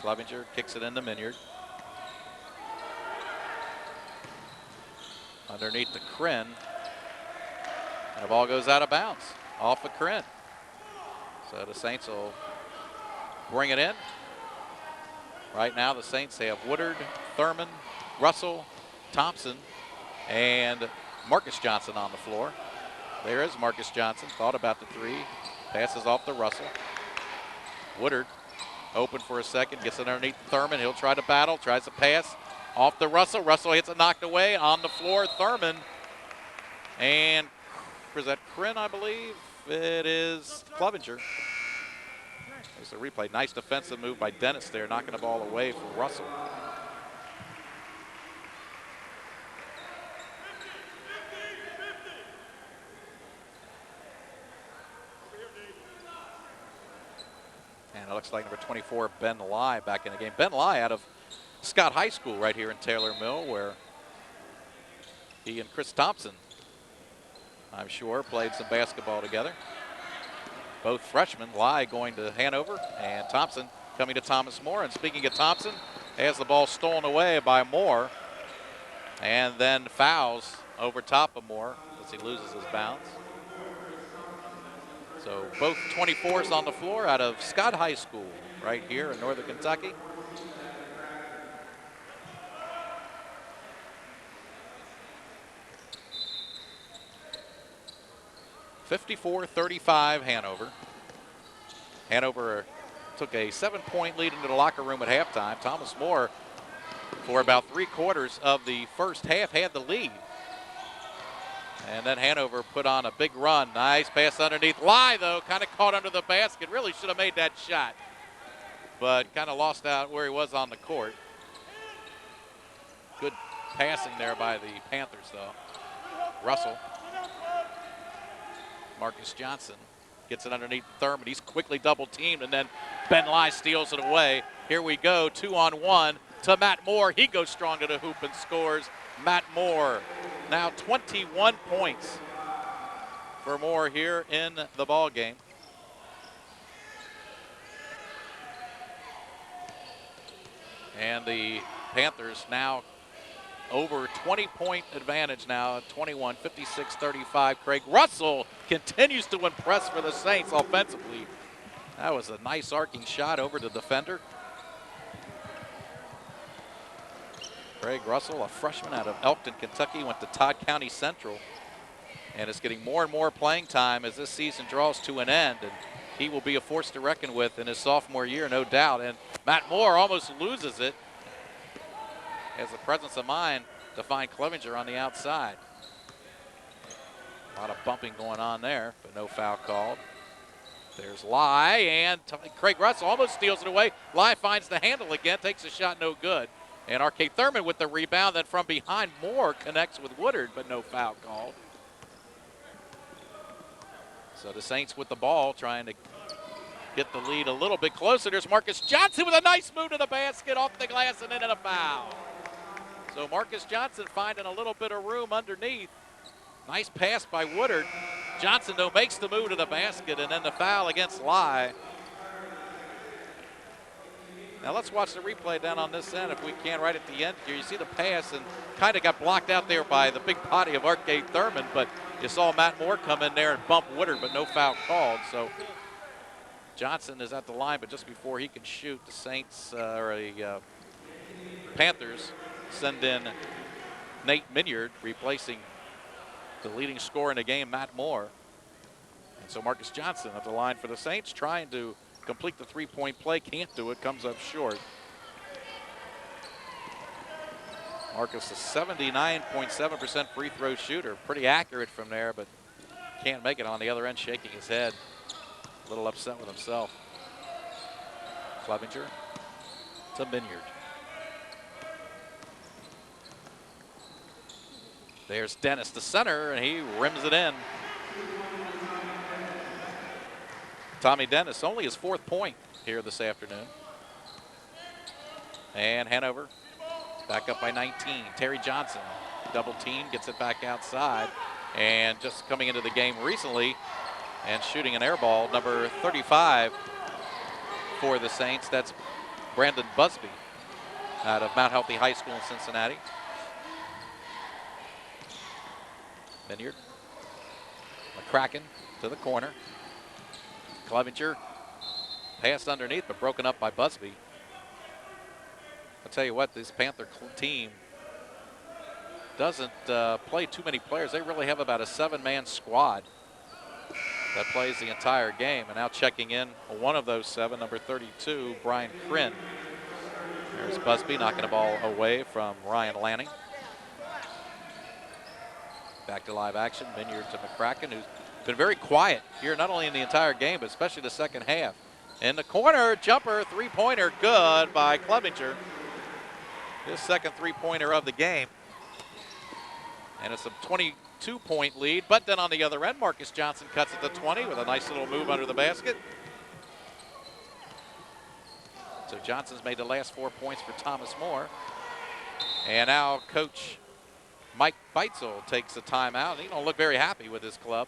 Clevenger kicks it into Minyard. Underneath the Kryn. And the ball goes out of bounds off of Kryn. So the Saints will bring it in. Right now the Saints have Woodard, Thurman, Russell, Thompson, and Marcus Johnson on the floor. There is Marcus Johnson, thought about the 3, passes off to Russell. Woodard open for a second, gets it underneath Thurman. He'll try to battle, tries to pass off to Russell. Russell hits it knocked away on the floor. Thurman, and was that Kryn, I believe? It is Clevenger. There's the replay. Nice defensive move by Dennis there, knocking the ball away from Russell. And it looks like number 24, Ben Lai, back in the game. Ben Lai out of Scott High School right here in Taylor Mill, where he and Chris Thompson, I'm sure, played some basketball together. Both freshmen, Lai going to Hanover, and Thompson coming to Thomas More. And speaking of Thompson, has the ball stolen away by Moore, and then fouls over top of Moore as he loses his bounce. So both 24s on the floor out of Scott High School right here in Northern Kentucky. (54-35) Hanover. Hanover took a 7-point lead into the locker room at halftime. Thomas More, for about 3/4 of the first half, had the lead. And then Hanover put on a big run. Nice pass underneath. Lai, though, kind of caught under the basket. Really should have made that shot, but kind of lost out where he was on the court. Good passing there by the Panthers, though. Russell. Marcus Johnson gets it underneath Thurman. He's quickly double teamed, and then Ben Lai steals it away. Here we go, 2-on-1 to Matt Moore. He goes strong to the hoop and scores. Matt Moore, now 21 points for Moore here in the ball game. And the Panthers now over 20-point advantage now, 21, 56, 35. Craig Russell continues to impress for the Saints offensively. That was a nice arcing shot over the defender. Craig Russell, a freshman out of Elkton, Kentucky, went to Todd County Central and is getting more and more playing time as this season draws to an end. And he will be a force to reckon with in his sophomore year, no doubt. And Matt Moore almost loses it. Has the presence of mind to find Clevenger on the outside. A lot of bumping going on there, but no foul called. There's Lai, and Craig Russell almost steals it away. Lai finds the handle again, takes a shot, no good. And R.K. Thurman with the rebound, then from behind Moore connects with Woodard, but no foul called. So the Saints with the ball, trying to get the lead a little bit closer. There's Marcus Johnson with a nice move to the basket, off the glass, and in a foul. So Marcus Johnson finding a little bit of room underneath. Nice pass by Woodard. Johnson, though, makes the move to the basket, and then the foul against Lai. Now let's watch the replay down on this end if we can, right at the end here. You see the pass and kind of got blocked out there by the big body of R.K. Thurman, but you saw Matt Moore come in there and bump Woodard, but no foul called. So Johnson is at the line, but just before he can shoot, the Saints, Panthers send in Nate Minyard, replacing the leading scorer in the game, Matt Moore. And so Marcus Johnson at the line for the Saints, trying to complete the three-point play, can't do it, comes up short. Marcus is 79.7% free throw shooter, pretty accurate from there, but can't make it. On the other end, shaking his head, a little upset with himself. Clevenger to Minyard. There's Dennis, the center, and he rims it in. Tommy Dennis, only his 4th point here this afternoon. And Hanover back up by 19. Terry Johnson, double team, gets it back outside. And just coming into the game recently and shooting an air ball, number 35 for the Saints, that's Brandon Busby out of Mount Healthy High School in Cincinnati. Minyard. McCracken to the corner. Clevenger passed underneath, but broken up by Busby. I'll tell you what, this Panther team doesn't play too many players. They really have about a 7-man squad that plays the entire game. And now checking in one of those 7, number 32, Brian Krinn. There's Busby knocking the ball away from Ryan Lanning. Back to live action, Minyard to McCracken, who's been very quiet here, not only in the entire game, but especially the second half. In the corner, jumper, three-pointer, good by Clevenger. His second three-pointer of the game. And it's a 22-point lead, but then on the other end, Marcus Johnson cuts it to 20 with a nice little move under the basket. So Johnson's made the last 4 points for Thomas More. And now Coach Mike Beitzel takes a timeout. He don't look very happy with his club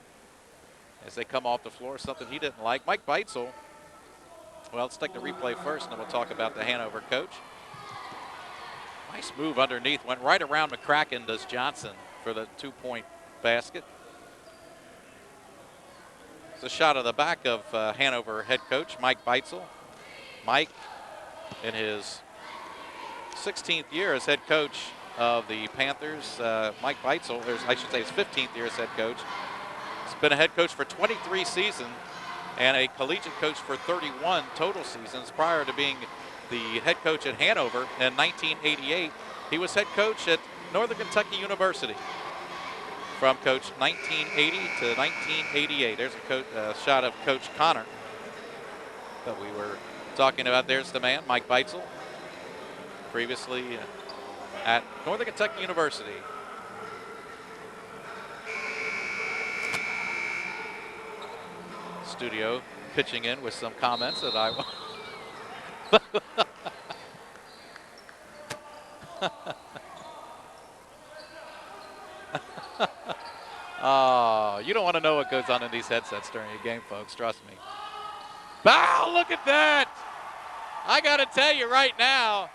as they come off the floor, something he didn't like. Mike Beitzel, well, let's take the replay first, and then we'll talk about the Hanover coach. Nice move underneath, went right around McCracken, does Johnson, for the 2-point basket. It's a shot of the back of Hanover head coach Mike Beitzel. Mike, in his 16th year as head coach of the Panthers, Mike Beitzel, I should say his 15th year as head coach. He's been a head coach for 23 seasons, and a collegiate coach for 31 total seasons. Prior to being the head coach at Hanover in 1988, he was head coach at Northern Kentucky University from Coach 1980 to 1988. There's a shot of Coach Connor that we were talking about. There's the man, Mike Beitzel, previously at Northern Kentucky University. Studio pitching in with some comments that I oh, you don't want to know what goes on in these headsets during a game, folks. Trust me. Wow, look at that. I got to tell you right now,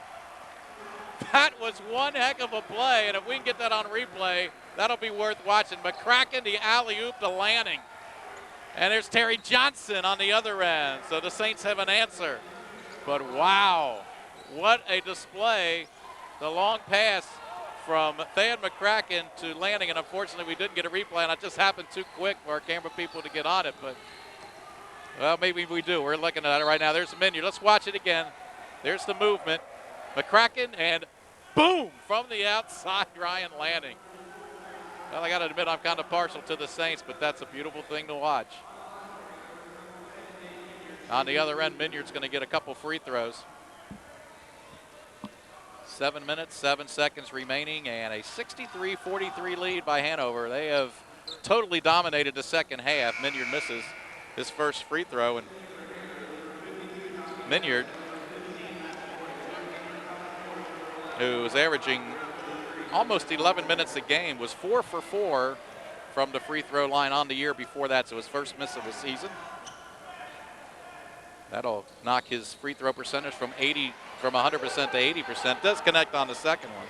that was one heck of a play, and if we can get that on replay, that'll be worth watching. McCracken, the alley-oop to Lanning. And there's Terry Johnson on the other end. So the Saints have an answer. But wow, what a display. The long pass from Thad McCracken to Lanning, and unfortunately we didn't get a replay, and it just happened too quick for our camera people to get on it. But, well, maybe we do. We're looking at it right now. There's the menu. Let's watch it again. There's the movement. McCracken, and boom, from the outside, Ryan Lanning. Well, I got to admit, I'm kind of partial to the Saints, but that's a beautiful thing to watch. On the other end, Minyard's going to get a couple free throws. 7 minutes, 7 seconds remaining, and a 63-43 lead by Hanover. They have totally dominated the second half. Minyard misses his first free throw, and Minyard, who is averaging almost 11 minutes a game, was 4 for 4 from the free throw line on the year before that, so his first miss of the season. That'll knock his free throw percentage from 100% to 80%. Does connect on the second one.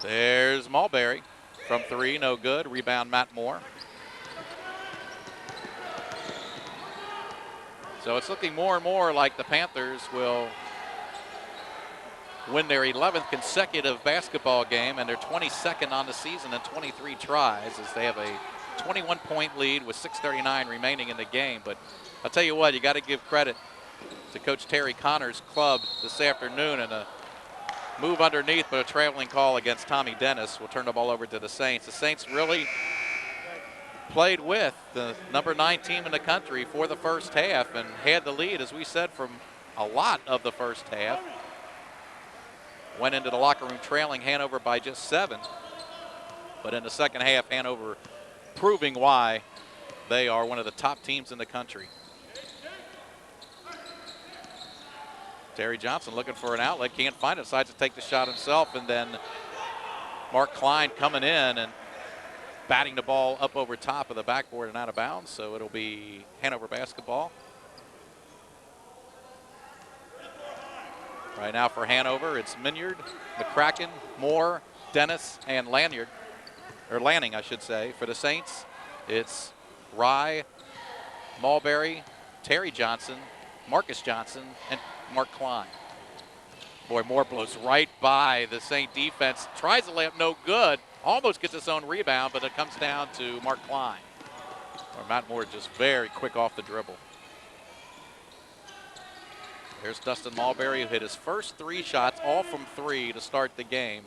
There's Mulberry from 3, no good. Rebound, Matt Moore. So it's looking more and more like the Panthers will win their 11th consecutive basketball game and their 22nd on the season and 23 tries, as they have a 21-point lead with 6:39 remaining in the game. But I'll tell you what, you got to give credit to Coach Terry Connor's club this afternoon, and a move underneath, but a traveling call against Tommy Dennis will turn the ball over to the Saints. The Saints really played with the number 9 team in the country for the first half and had the lead, as we said, from a lot of the first half. Went into the locker room trailing Hanover by just 7. But in the second half, Hanover proving why they are one of the top teams in the country. Terry Johnson looking for an outlet, can't find it, decides to take the shot himself, and then Mark Klein coming in and batting the ball up over top of the backboard and out of bounds, so it'll be Hanover basketball. Right now for Hanover, it's Minyard, McCracken, Moore, Dennis, and Lanning, I should say. For the Saints, it's Rye, Mulberry, Terry Johnson, Marcus Johnson, and Mark Klein. Boy, Moore blows right by the Saint defense. Tries to lay up, no good. Almost gets his own rebound, but it comes down to Mark Klein. Or Matt Moore just very quick off the dribble. There's Dustin Mulberry, who hit his first 3 shots, all from 3 to start the game.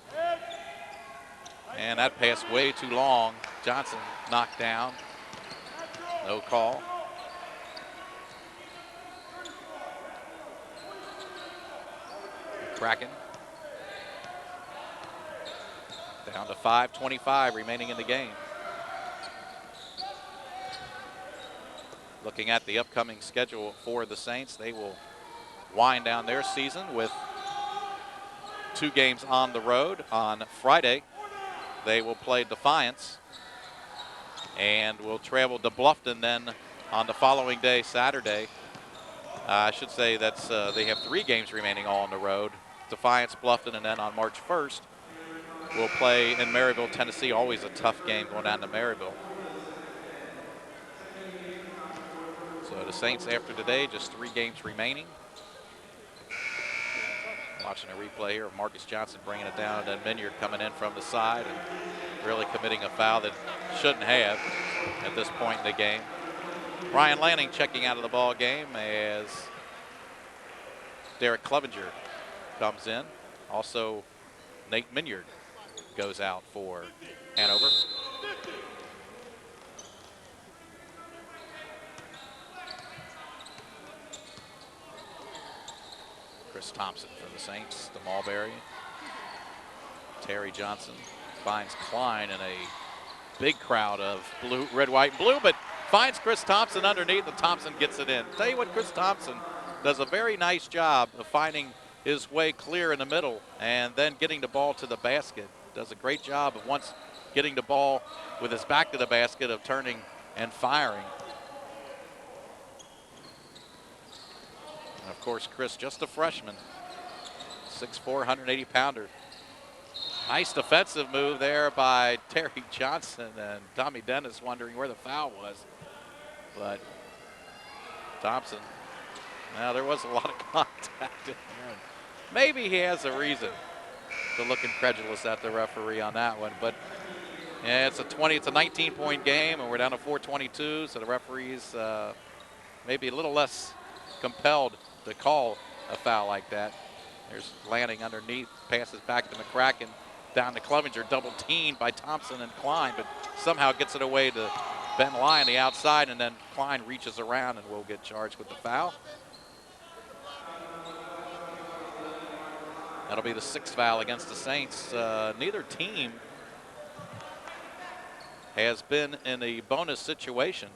And that pass way too long. Johnson knocked down. No call. Kraken. Down to 5:25 remaining in the game. Looking at the upcoming schedule for the Saints, they will wind down their season with 2 games on the road. On Friday, they will play Defiance and will travel to Bluffton then on the following day, Saturday. I should say that's they have 3 games remaining all on the road. Defiance, Bluffton, and then on March 1st, we'll play in Maryville, Tennessee. Always a tough game going down to Maryville. So the Saints, after today, just 3 games remaining. Watching a replay here of Marcus Johnson bringing it down, and then Minyard coming in from the side. And really committing a foul that shouldn't have at this point in the game. Ryan Lanning checking out of the ball game as Derek Clevenger comes in. Also, Nate Minyard goes out for Hanover. Chris Thompson for the Saints, the Mulberry. Terry Johnson finds Klein in a big crowd of blue, red, white, and blue, but finds Chris Thompson underneath, and Thompson gets it in. Tell you what, Chris Thompson does a very nice job of finding his way clear in the middle and then getting the ball to the basket. Does a great job of once getting the ball with his back to the basket of turning and firing. And of course, Chris, just a freshman, 6'4", 180-pounder. Nice defensive move there by Terry Johnson, and Tommy Dennis wondering where the foul was. But Thompson, now there was a lot of contact in there. Maybe he has a reason to look incredulous at the referee on that one. But yeah, it's a 19-point game, and we're down to 4:22, so the referee's maybe a little less compelled to call a foul like that. There's Lanning underneath, passes back to McCracken. Down to Clevenger, double teamed by Thompson and Klein, but somehow gets it away to Ben Lai on the outside, and then Klein reaches around and will get charged with the foul. That'll be the 6th foul against the Saints. Neither team has been in a bonus situation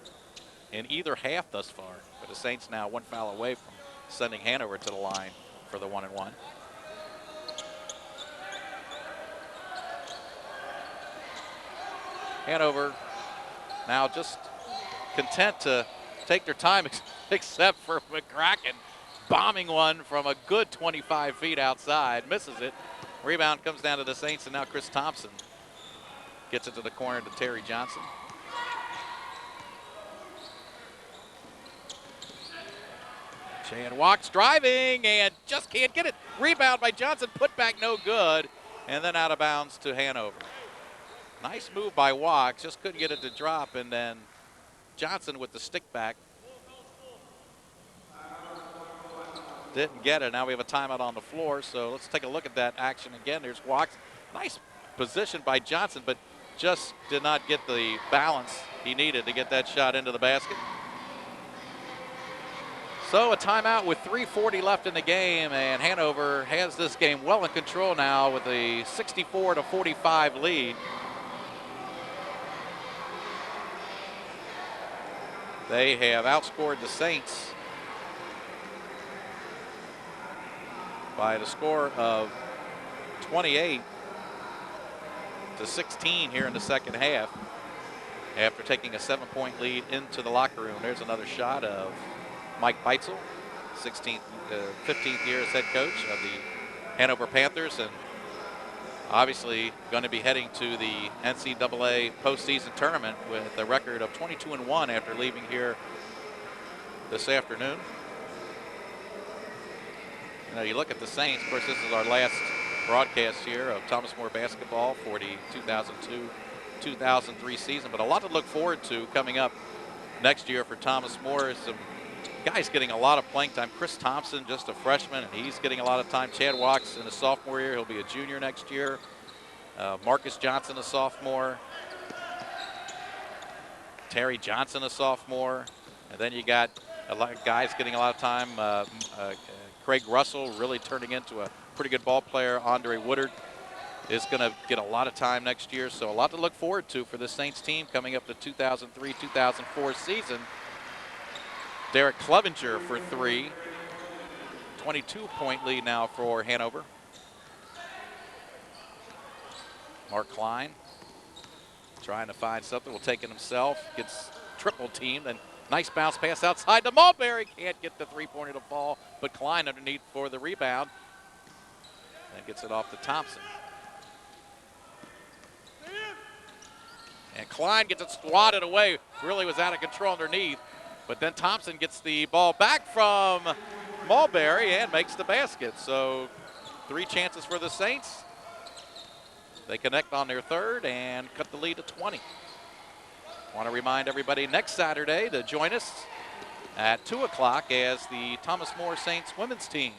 in either half thus far, but the Saints now 1 foul away from sending Hanover to the line for the 1-and-1. Hanover now just content to take their time, except for McCracken bombing one from a good 25 feet outside, misses it. Rebound comes down to the Saints, and now Chris Thompson gets it to the corner to Terry Johnson. Chad walks, driving, and just can't get it. Rebound by Johnson, put back no good, and then out of bounds to Hanover. Nice move by Walks, just couldn't get it to drop, and then Johnson with the stick back. Didn't get it. Now we have a timeout on the floor, so let's take a look at that action again. There's Walks. Nice position by Johnson, but just did not get the balance he needed to get that shot into the basket. So a timeout with 3:40 left in the game, and Hanover has this game well in control now with a 64-45 lead. They have outscored the Saints by the score of 28-16 here in the second half after taking a 7-point lead into the locker room. There's another shot of Mike Beitzel, 15th year as head coach of the Hanover Panthers, and obviously going to be heading to the NCAA postseason tournament with a record of 22-1 after leaving here this afternoon. You know, you look at the Saints, of course, this is our last broadcast here of Thomas More basketball for the 2002-2003 season, but a lot to look forward to coming up next year for Thomas More. Some guys getting a lot of playing time. Chris Thompson, just a freshman, and he's getting a lot of time. Chad Walks in his sophomore year. He'll be a junior next year. Marcus Johnson, a sophomore. Terry Johnson, a sophomore. And then you got a lot of guys getting a lot of time. Craig Russell really turning into a pretty good ball player. Andre Woodard is going to get a lot of time next year. So a lot to look forward to for the Saints team coming up the 2003-2004 season. Derek Clevenger for 3. 22-point lead now for Hanover. Mark Klein trying to find something. Will take it himself. Gets triple teamed. And nice bounce pass outside to Mulberry. Can't get the three-pointer to fall, but Klein underneath for the rebound. And gets it off to Thompson. And Klein gets it swatted away. Really was out of control underneath. But then Thompson gets the ball back from Mulberry and makes the basket. So 3 chances for the Saints. They connect on their third and cut the lead to 20. Want to remind everybody next Saturday to join us at 2 o'clock as the Thomas More Saints women's team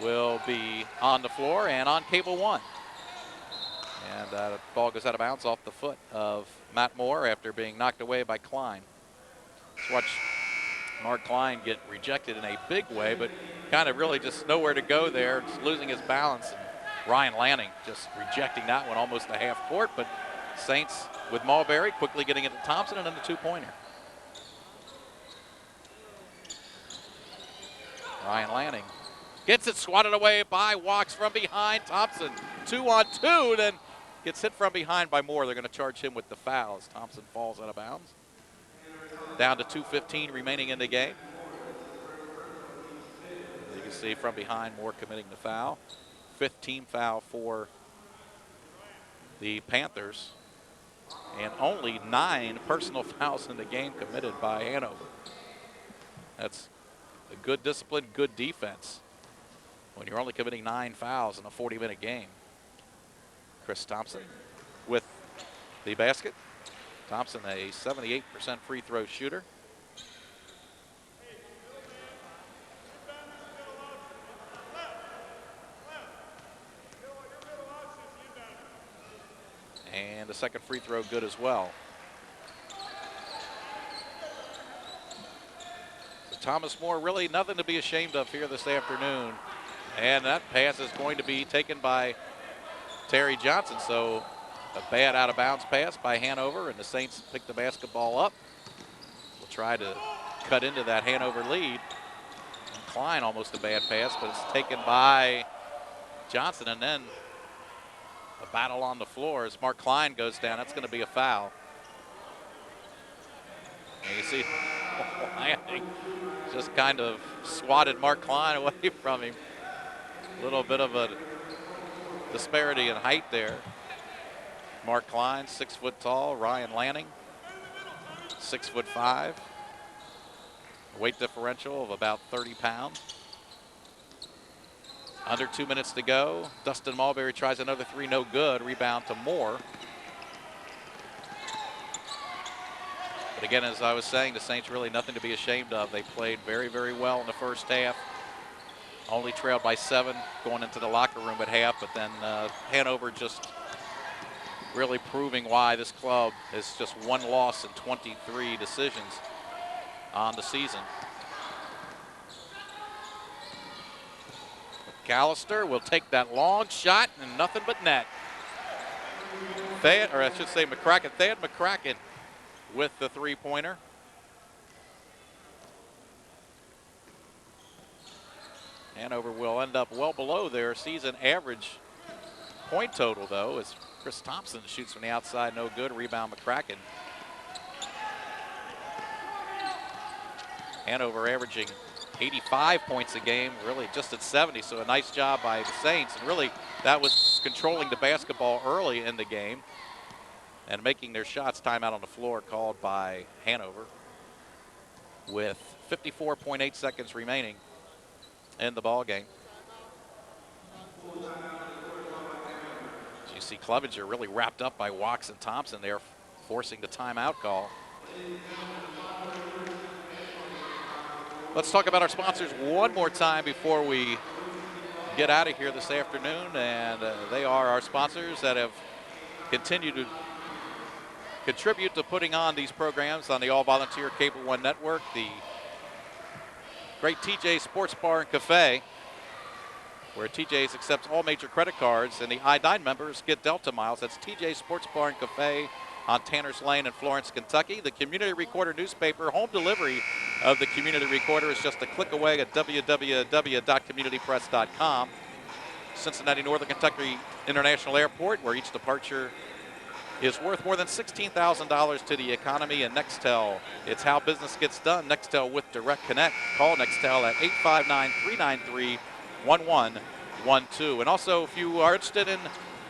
will be on the floor and on Cable One. And the ball goes out of bounds off the foot of Matt Moore after being knocked away by Klein. Let's watch Mark Klein get rejected in a big way, but kind of really just nowhere to go there, just losing his balance. And Ryan Lanning just rejecting that one almost a half court, but Saints with Mulberry quickly getting it to Thompson and then the two-pointer. Ryan Lanning gets it swatted away by Walks from behind. Thompson 2-on-2, then gets hit from behind by Moore. They're going to charge him with the foul as Thompson falls out of bounds. Down to 2:15 remaining in the game. You can see from behind Moore committing the foul. 5th team foul for the Panthers. And only 9 personal fouls in the game committed by Hanover. That's a good discipline, good defense when you're only committing 9 fouls in a 40-minute game. Chris Thompson with the basket. Thompson, a 78% free throw shooter. And the second free throw good as well. So Thomas More really nothing to be ashamed of here this afternoon. And that pass is going to be taken by Terry Johnson. So a bad out of bounds pass by Hanover, and the Saints pick the basketball up. We'll try to cut into that Hanover lead. And Klein almost a bad pass, but it's taken by Johnson, and then a battle on the floor as Mark Klein goes down. That's going to be a foul. And you see Lanning just kind of swatted Mark Klein away from him. A little bit of a disparity in height there. Mark Klein, 6 foot tall. Ryan Lanning, 6'5". Weight differential of about 30 pounds. Under 2 minutes to go. Dustin Mulberry tries another three, no good. Rebound to Moore. But again, as I was saying, the Saints really nothing to be ashamed of. They played very, very well in the first half. Only trailed by 7 going into the locker room at half, but then Hanover just really proving why this club is just 1 loss in 23 decisions on the season. McAllister will take that long shot and nothing but net. Thad McCracken with the three-pointer. Hanover will end up well below their season average point total, though, as Chris Thompson shoots from the outside, no good. Rebound McCracken. Hanover averaging 85 points a game, really just at 70, so a nice job by the Saints. And really, that was controlling the basketball early in the game and making their shots. Timeout on the floor called by Hanover with 54.8 seconds remaining in the ball game. You see Clevenger really wrapped up by Walks and Thompson there, forcing the timeout call. Let's talk about our sponsors one more time before we get out of here this afternoon. And they are our sponsors that have continued to contribute to putting on these programs on the all-volunteer Cable One network. The great TJ Sports Bar and Cafe, where TJ's accepts all major credit cards, and the I-9 members get Delta miles. That's TJ Sports Bar and Cafe on Tanner's Lane in Florence, Kentucky. The Community Recorder newspaper, home delivery of the Community Recorder is just a click away at www.communitypress.com. Cincinnati Northern Kentucky International Airport, where each departure is worth more than $16,000 to the economy. And Nextel, it's how business gets done. Nextel with Direct Connect. Call Nextel at 859-393-1112. And also, if you are interested in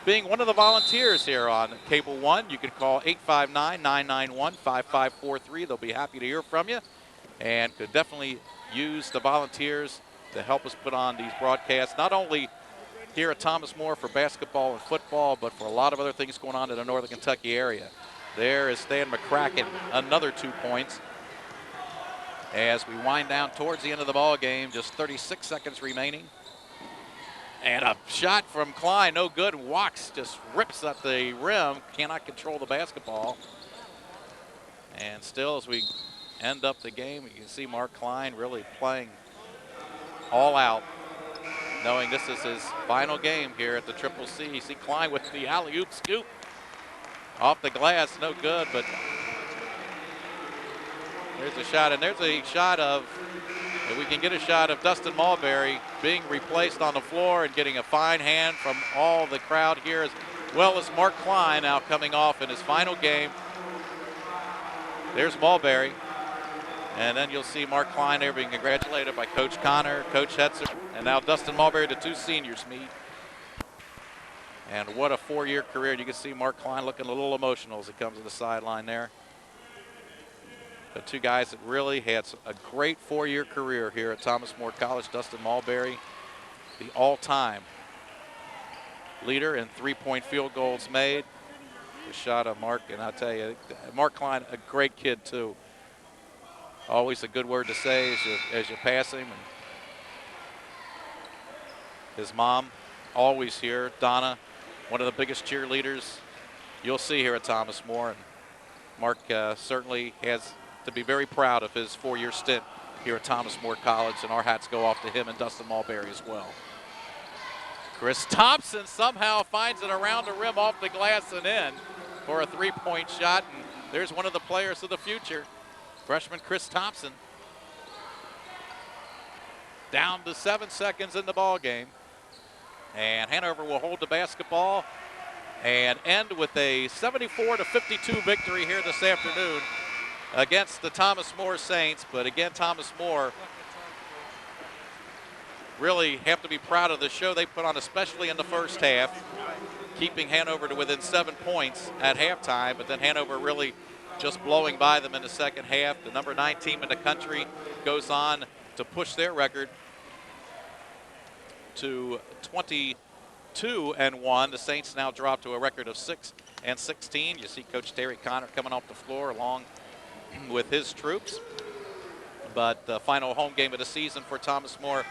being one of the volunteers here on Cable One, you can call 859-991-5543. They'll be happy to hear from you and could definitely use the volunteers to help us put on these broadcasts, not only here at Thomas More for basketball and football, but for a lot of other things going on in the Northern Kentucky area. There is Stan McCracken, another 2 points. As we wind down towards the end of the ball game, just 36 seconds remaining. And a shot from Klein, no good. Walks just rips at the rim, cannot control the basketball. And still, as we end up the game, you can see Mark Klein really playing all out, knowing this is his final game here at the Triple C. You see Klein with the alley-oop scoop off the glass, no good, but there's a shot, and there's a shot of, if we can get a shot of Dustin Mulberry being replaced on the floor and getting a fine hand from all the crowd here, as well as Mark Klein now coming off in his final game. There's Mulberry. And then you'll see Mark Klein there being congratulated by Coach Connor, Coach Hetzer, and now Dustin Mulberry, the 2 seniors meet. And what a 4-year career. You can see Mark Klein looking a little emotional as he comes to the sideline there. The 2 guys that really had a great 4-year career here at Thomas More College. Dustin Mulberry, the all-time leader in 3-point field goals made. A shot of Mark, and I'll tell you, Mark Klein, a great kid too. Always a good word to say as you pass him. And his mom, always here, Donna, one of the biggest cheerleaders you'll see here at Thomas More. And Mark certainly has to be very proud of his 4-year stint here at Thomas More College, and our hats go off to him and Dustin Mulberry as well. Chris Thompson somehow finds it around the rim, off the glass and in for a 3-point shot, and there's one of the players of the future. Freshman Chris Thompson. Down to 7 seconds in the ball game. And Hanover will hold the basketball and end with a 74-52 victory here this afternoon against the Thomas More Saints. But again, Thomas More really have to be proud of the show they put on, especially in the first half, keeping Hanover to within 7 points at halftime, but then Hanover really just blowing by them in the second half. The number 9 team in the country goes on to push their record to 22-1. The Saints now drop to a record of 6-16. You see Coach Terry Connor coming off the floor along with his troops. But the final home game of the season for Thomas More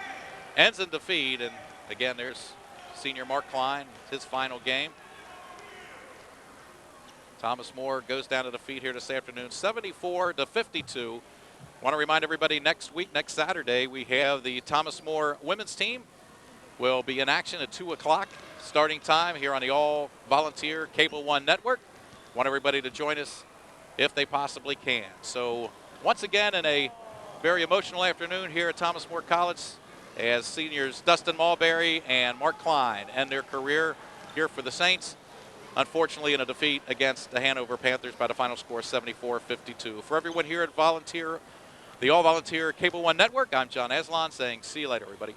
ends in defeat. And again, there's senior Mark Klein, his final game. Thomas More goes down to defeat here this afternoon, 74-52. Want to remind everybody, next week, next Saturday, we have the Thomas More women's team will be in action at 2 o'clock starting time here on the all-volunteer Cable One Network. Want everybody to join us if they possibly can. So once again, in a very emotional afternoon here at Thomas More College, as seniors Dustin Mulberry and Mark Klein end their career here for the Saints, unfortunately in a defeat against the Hanover Panthers by the final score 74-52. For everyone here at the all-volunteer Cable One Network, I'm John Aslan saying see you later, everybody.